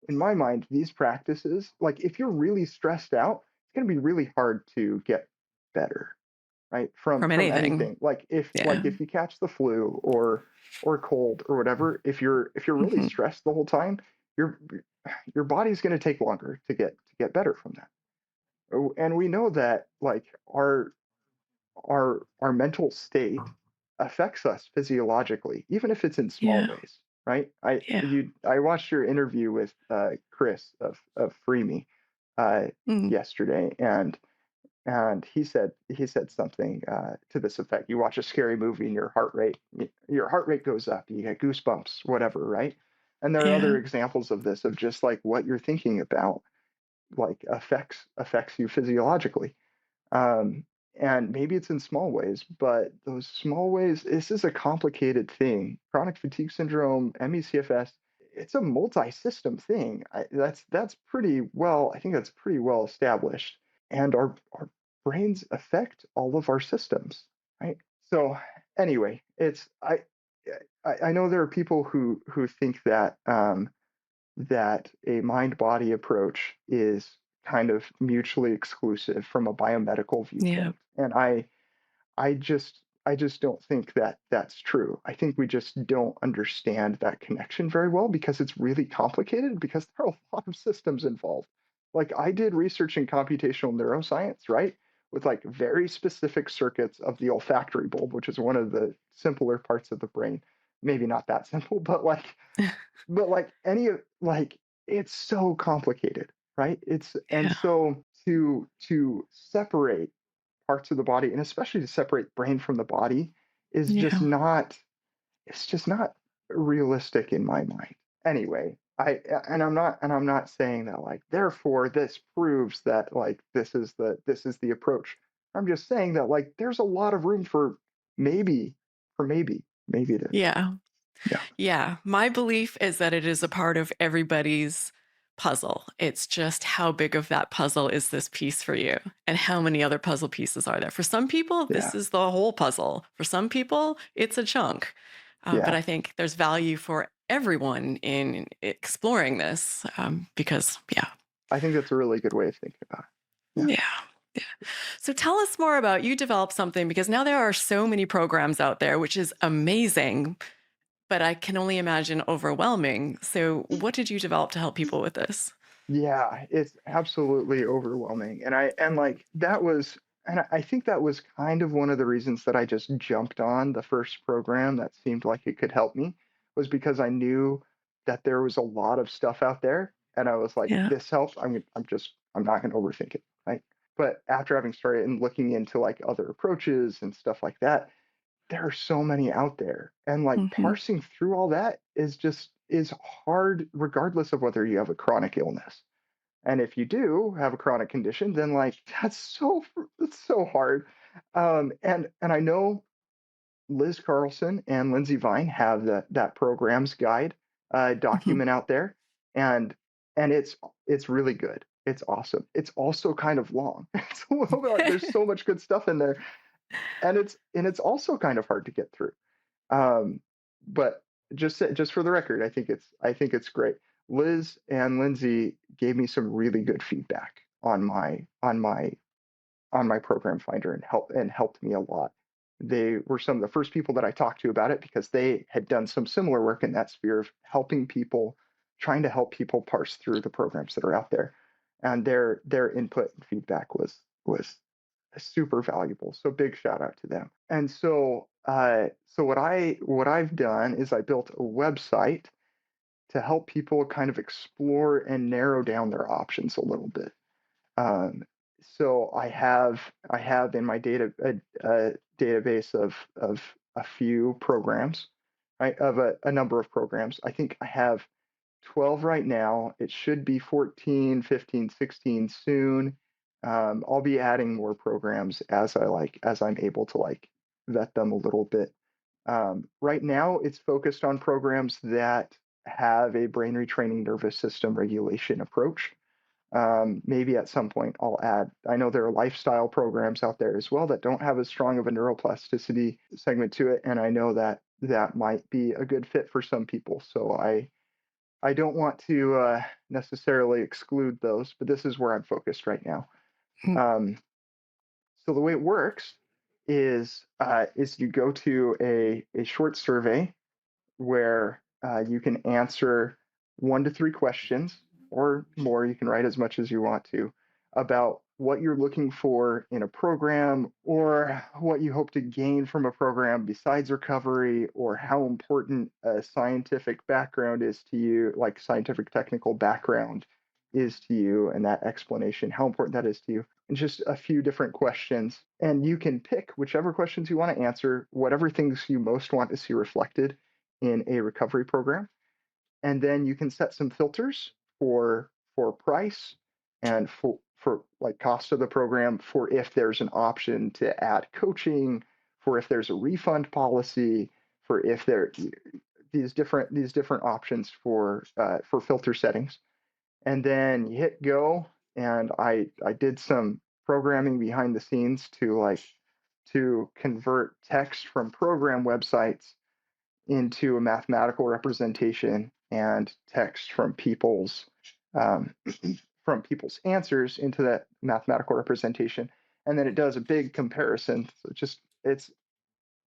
my mind, these practices, like if you're really stressed out, it's going to be really hard to get better. right? From From anything. anything. Like Yeah. if you catch the flu or cold or whatever, if you're really Mhm. stressed the whole time, your your body's going to take longer to get better from that. And we know that like our mental state affects us physiologically, even if it's in small Yeah. ways, right? Yeah. I watched your interview with Chris of Free Me Mm. yesterday, and he said something to this effect: you watch a scary movie and your heart rate goes up, you get goosebumps, whatever, right? And there are Yeah. other examples of this, of just like what you're thinking about like affects you physiologically. um, and maybe it's in small ways, but those small ways, this is a complicated thing. Chronic fatigue syndrome, ME/CFS, it's a multi-system thing. That's pretty well, I think that's pretty well established. And our brains affect all of our systems, right? So anyway, I know there are people who think that that a mind body approach is kind of mutually exclusive from a biomedical Yeah. viewpoint. And I just don't think that that's true. I think we just don't understand that connection very well because it's really complicated because there are a lot of systems involved. Like I did research in computational neuroscience, right? With like very specific circuits of the olfactory bulb, which is one of the simpler parts of the brain. Maybe not that simple, but like any of like it's so complicated, right? It's and Yeah. so to separate parts of the body and especially to separate brain from the body is just Yeah. not it's just not realistic in my mind. Anyway, and I'm not saying that like therefore this proves that like this is the approach. I'm just saying that like there's a lot of room for maybe maybe it is. Yeah. Yeah. Yeah. My belief is that it is a part of everybody's puzzle. It's just how big of that puzzle is this piece for you? And how many other puzzle pieces are there? For some people, this Yeah. is the whole puzzle. For some people, it's a chunk. But Yeah. I think there's value for everyone in exploring this because, yeah. I think that's a really good way of thinking about it. Yeah. Yeah. Yeah. So tell us more about you developed something because now there are so many programs out there, which is amazing, but I can only imagine overwhelming. So what did you develop to help people with this? Yeah, it's absolutely overwhelming. And like that was and I think that was kind of one of the reasons that I just jumped on the first program that seemed like it could help me was because I knew that there was a lot of stuff out there and I was like, Yeah. this helps. I'm not gonna overthink it, right? But after having started and looking into like other approaches and stuff like that, there are so many out there. And like Hmm. parsing through all that is hard regardless of whether you have a chronic illness. And if you do have a chronic condition, then like that's so hard. And I know Liz Carlson and Lindsay Vine have that program's guide Hmm. document out there, and and it's really good. It's awesome. It's also kind of long. It's a little bit like there's so much good stuff in there, and it's also kind of hard to get through. But just for the record, I think it's great. Liz and Lindsay gave me some really good feedback on my program finder and helped me a lot. They were some of the first people that I talked to about it because they had done some similar work in that sphere of helping people, trying to help people parse through the programs that are out there. And their input and feedback was super valuable. So big shout out to them. And so so what I've done is I built a website to help people kind of explore and narrow down their options a little bit. Um, so I have in my a database of a few programs, right? Of a number of programs. I think I have 12 right now. It should be 14, 15, 16 soon. I'll be adding more programs as I'm able to like vet them a little bit. Right now, it's focused on programs that have a brain retraining nervous system regulation approach. Maybe at some point I'll add. I know there are lifestyle programs out there as well that don't have as strong of a neuroplasticity segment to it, and I know that that might be a good fit for some people. So I don't want to necessarily exclude those, but this is where I'm focused right now. Um, so the way it works is you go to a short survey where you can answer 1 to 3 questions or more. You can write as much as you want to about what you're looking for in a program or what you hope to gain from a program besides recovery, or how important a scientific background is to you, like scientific technical background is to you, and that explanation, how important that is to you, and just a few different questions. And you can pick whichever questions you want to answer, whatever things you most want to see reflected in a recovery program. And then you can set some filters for price and for like cost of the program, for if there's an option to add coaching, for if there's a refund policy, for if there these different options for filter settings. And then you hit go, and I did some programming behind the scenes to convert text from program websites into a mathematical representation, and text um, from people's answers into that mathematical representation. And then it does a big comparison. So it's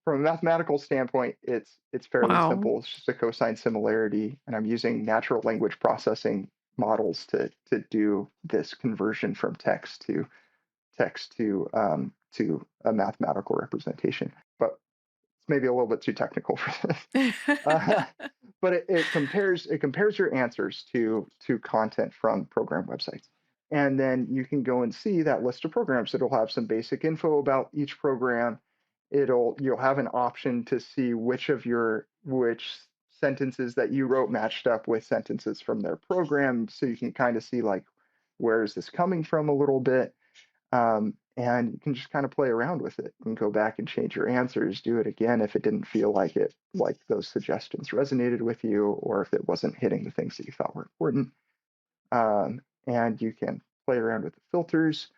from a mathematical standpoint, it's fairly Wow. simple. It's just a cosine similarity, and I'm using natural language processing models to do this conversion from text to a mathematical representation. But it's maybe a little bit too technical for this. Uh, but it compares your answers to content from program websites. And then you can go and see that list of programs. It'll have some basic info about each program. You'll have an option to see which sentences that you wrote matched up with sentences from their program, so you can kind of see like, where is this coming from a little bit. And you can just kind of play around with it and go back and change your answers, do it again if it didn't feel like those suggestions resonated with you, or if it wasn't hitting the things that you thought were important. And you can play around with the filters.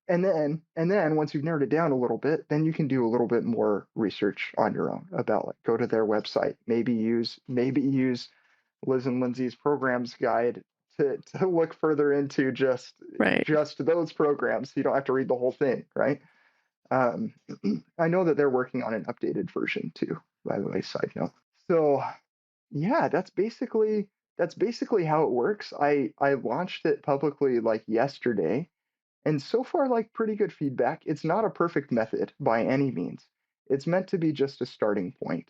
And then once you've narrowed it down a little bit, then you can do a little bit more research on your own about, like, go to their website, maybe use Liz and Lindsay's programs guide to look further into Right. just those programs, so you don't have to read the whole thing, right? Um, I know that they're working on an updated version too, by the way, side note. So yeah, that's basically how it works. I launched it publicly like yesterday, and so far, like, pretty good feedback. It's not a perfect method by any means. It's meant to be just a starting point.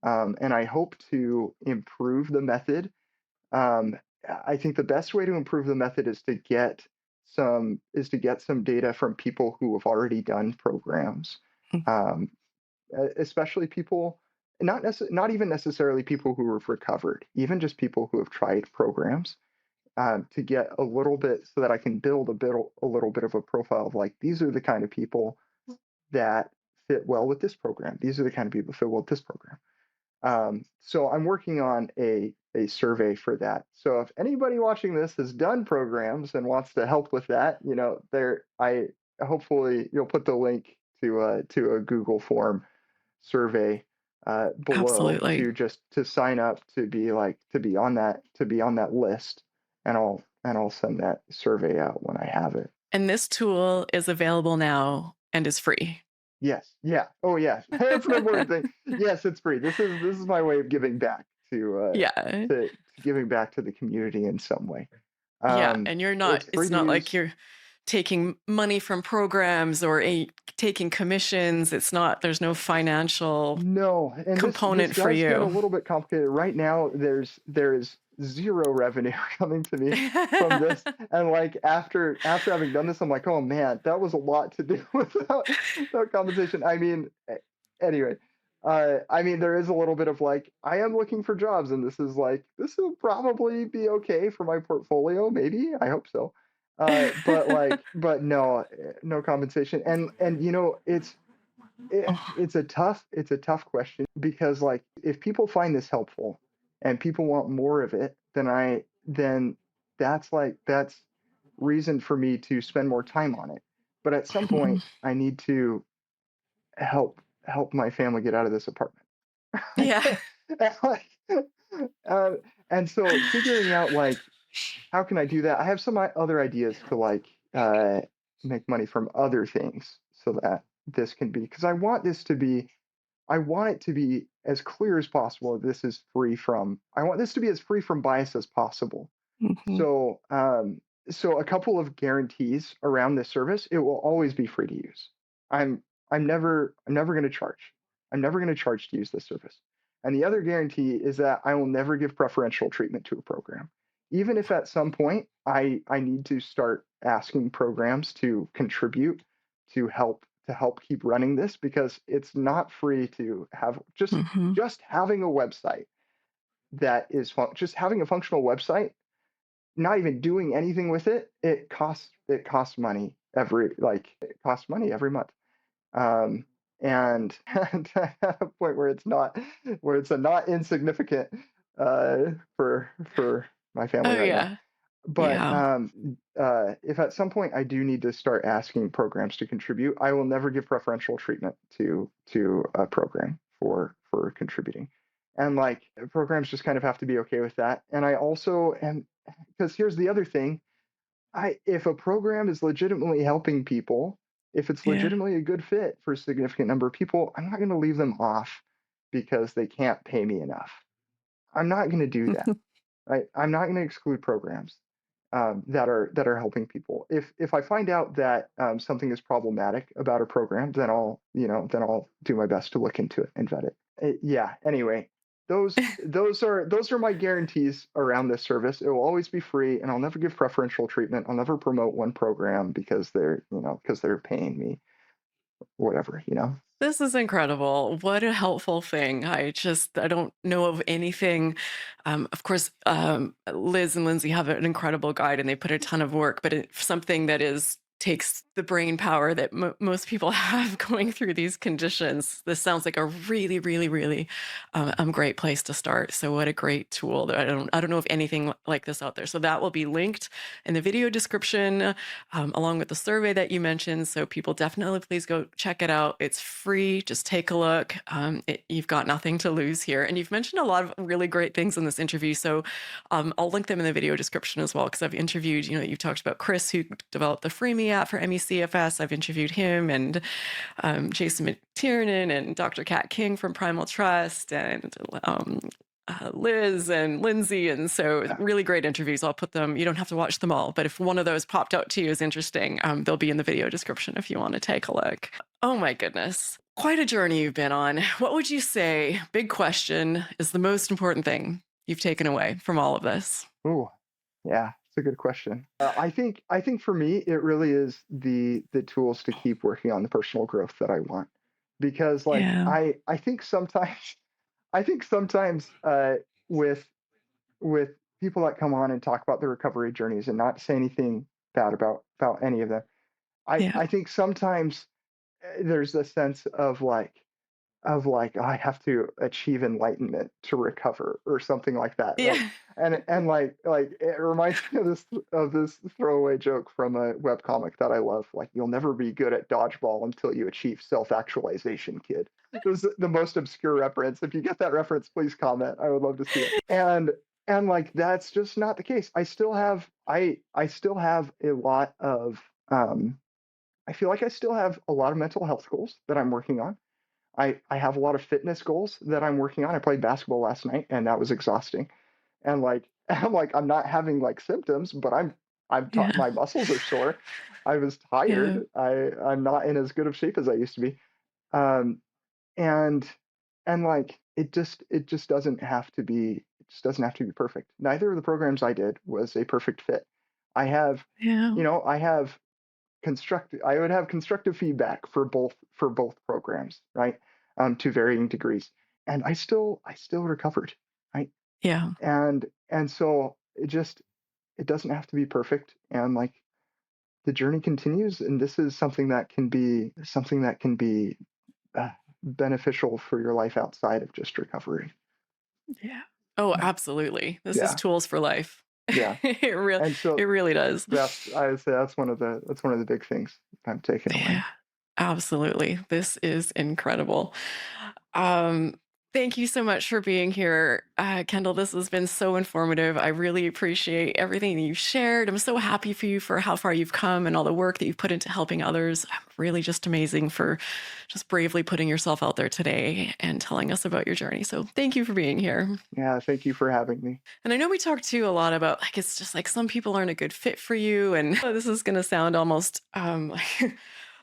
And I hope to improve the method. um, I think the best way to improve the method is to get some data from people who have already done programs, um, especially people, not even necessarily people who have recovered, even just people who have tried programs, to get a little bit, so that I can build a little bit of a profile of, like, these are the kind of people that fit well with this program. These are the kind of people that fit well with this program. So I'm working on a survey for that. So if anybody watching this has done programs and wants to help with that, there I hopefully you'll put the link to a Google form survey below, Absolutely. to sign up to be on that list, and I'll send that survey out when I have it. And this tool is available now and is free. Yes. Yeah. Oh, yeah. That's an important thing. Yes, it's free. This is my way of giving back Yeah. to giving back to the community in some way. Yeah, and It's free it's to not like use. you're taking money from programs or taking commissions. It's not there's no financial No, and this component for does get a you. little bit complicated. Right now, there is zero revenue coming to me from this. And, like, after having done this, I'm like, oh man, that was a lot to do without compensation. I mean, anyway, I mean, there is a little bit of, like, I am looking for jobs, and this will probably be okay for my portfolio. Maybe, I hope so. But no, no compensation. And it's a tough question, because, like, if people find this helpful and people want more of it, then that's reason for me to spend more time on it. But at some point, I need to help my family get out of this apartment. Yeah, And, like, uh, and so figuring out, like, how can I do that? I have some other ideas to, like, make money from other things, so that this can be, because I want it to be as clear as possible. I want this to be as free from bias as possible. Mhm. So, so a couple of guarantees around this service: it will always be free to use. I'm I'm never going to charge. I'm never going to charge to use this service. And the other guarantee is that I will never give preferential treatment to a program. Even if at some point I need to start asking programs to contribute to help keep running this, because it's not free to have Mhm. just having a website just having a functional website, not even doing anything with it, it costs money it costs money every month. Um, and at a point where it's a not insignificant for my family Oh, right now. yeah. But Yeah. if at some point I do need to start asking programs to contribute, I will never give preferential treatment to a program for contributing. And like, programs just kind of have to be okay with that. And I also am, because here's the other thing: I if a program is legitimately helping people, if it's Yeah. legitimately a good fit for a significant number of people, I'm not going to leave them off because they can't pay me enough. I'm not going to do that. Right? I'm not going to exclude programs that are helping people. If I find out that something is problematic about a program, then I'll do my best to look into it and vet it. Yeah. Anyway, those are my guarantees around this service. It will always be free, and I'll never give preferential treatment. I'll never promote one program because they're paying me, whatever. This is incredible. What a helpful thing. I don't know of anything. Of course, Liz and Lindsay have an incredible guide and they put a ton of work, but something that takes the brain power that most people have going through these conditions. This sounds like a really, really, really great place to start. So what a great tool. I don't know of anything like this out there. So that will be linked in the video description, along with the survey that you mentioned. So people definitely please go check it out. It's free. Just take a look. You've got nothing to lose here. And you've mentioned a lot of really great things in this interview. So I'll link them in the video description as well, because I've interviewed, you talked about Chris, who developed the Freeme app for ME/CFS. I've interviewed him, and Jason McTiernan and Dr. Kat King from Primal Trust, and Liz and Lindsay. And so Yeah. really great interviews. I'll put them, you don't have to watch them all, but if one of those popped out to you as interesting, they'll be in the video description if you want to take a look. Oh my goodness. Quite a journey you've been on. What would you say, big question, is the most important thing you've taken away from all of this? Ooh, yeah, it's a good question. I think for me, it really is the tools to keep working on the personal growth that I want, because like Yeah. I think sometimes I think sometimes with with people that come on and talk about their recovery journeys, and not to say anything bad about any of them, Yeah. I think sometimes there's a sense of like, "Oh, I have to achieve enlightenment to recover," or something like that, right? Yeah. And like it reminds me of this throwaway joke from a webcomic that I love. Like, "You'll never be good at dodgeball until you achieve self-actualization, kid." It was the most obscure reference. If you get that reference, please comment. I would love to see it. And like, that's just not the case. I still have a lot of I feel like I still have a lot of mental health goals that I'm working on. I have a lot of fitness goals that I'm working on. I played basketball last night and that was exhausting. And like I'm not having like symptoms, but Yeah. my muscles are sore. I was tired. Yeah. I'm not in as good of shape as I used to be. Um, and like it just doesn't have to be perfect. Neither of the programs I did was a perfect fit. I have Yeah. I have I would have constructive feedback for both programs, right? To varying degrees. And I still recovered, right? Yeah. And so it doesn't have to be perfect. And like, the journey continues, and this is something that can be beneficial for your life outside of just recovery. Yeah. Oh, absolutely. This is Yeah, tools for life. yeah. And It so really does. I would say that's one of the big things I'm taking Yeah, away. absolutely. This is incredible. Um, Thank you so much for being here, Kendall. This has been so informative. I really appreciate everything that you've shared. I'm so happy for you for how far you've come and all the work that you've put into helping others. Really just amazing for just bravely putting yourself out there today and telling us about your journey. So thank you for being here. Yeah, thank you for having me. And I know we talked too a lot about like it's just like some people aren't a good fit for you. And this is going to sound almost like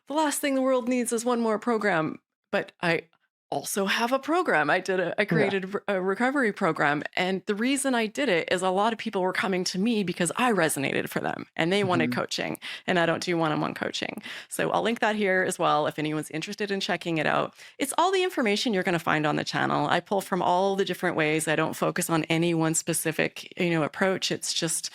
the last thing the world needs is one more program. But I also have a program. I Yeah. created a recovery program. And the reason I did it is a lot of people were coming to me because I resonated for them and they wanted Hmm. coaching. And I don't do one-on-one coaching. So I'll link that here as well if anyone's interested in checking it out. It's all the information you're going to find on the channel. I pull from all the different ways. I don't focus on any one specific, approach. It's just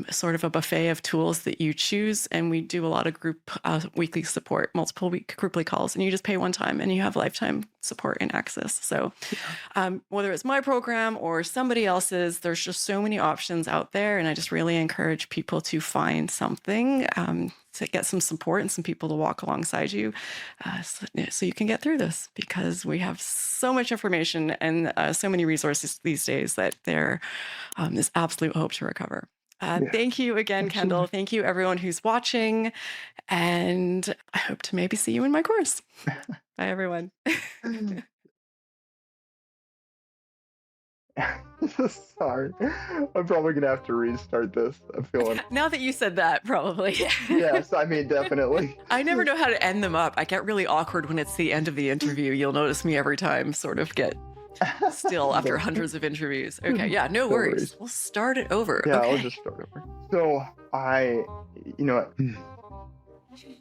sort of a buffet of tools that you choose. And we do a lot of group weekly support, multiple week grouply calls, and you just pay one time and you have lifetime support and access. So whether it's my program or somebody else's, there's just so many options out there. And I just really encourage people to find something to get some support and some people to walk alongside you so you can get through this, because we have so much information and so many resources these days that there is absolute hope to recover. Yeah, Thank you again, Kendall. absolutely. Thank you, everyone who's watching. And I hope to maybe see you in my course. Bye, everyone. Sorry. I'm probably gonna have to restart this. I'm feeling. Now that you said that, probably. Yes, I mean, definitely. I never know how to end them up. I get really awkward when it's the end of the interview. You'll notice me every time sort of get still after hundreds of interviews. Okay, yeah, no worries. worries. We'll start it over. Yeah, Okay. I'll just start over. So you know what?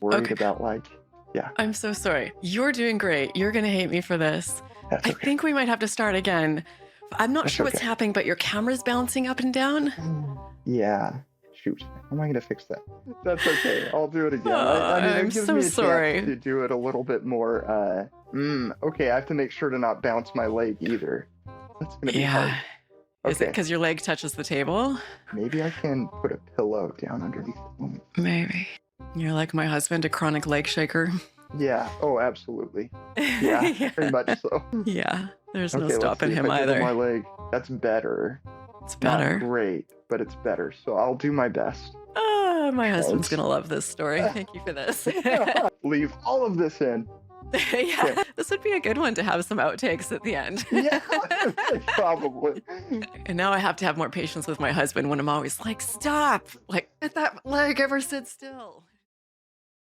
Worried Okay. about like, yeah, I'm so sorry. You're doing great. You're going to hate me for this. that's I okay. think we might have to start again. I'm not That's sure what's okay. happening, but your camera's bouncing up and down. Yeah. Shoot. How am I gonna fix that? That's okay. I'll do it again. I mean, I'm it gives so me a chance sorry. to do it a little bit more. Okay, I have to make sure to not bounce my leg either. That's gonna be hard. Yeah. Is it Okay, because your leg touches the table? maybe I can put a pillow down underneath it. Maybe. You're like my husband, a chronic leg shaker. Yeah. Oh, absolutely. Yeah, very much so. Yeah. There's no Okay, let's stopping see if him I jiggle either. my leg. That's better. It's Not better. great, but it's better. So I'll do my best. My husband's Yes. going to love this story. Thank you for this. Leave all of this in. Yeah, this would be a good one to have some outtakes at the end. Yeah, probably. And now I have to have more patience with my husband when I'm always like, stop, like, let that leg ever sit still.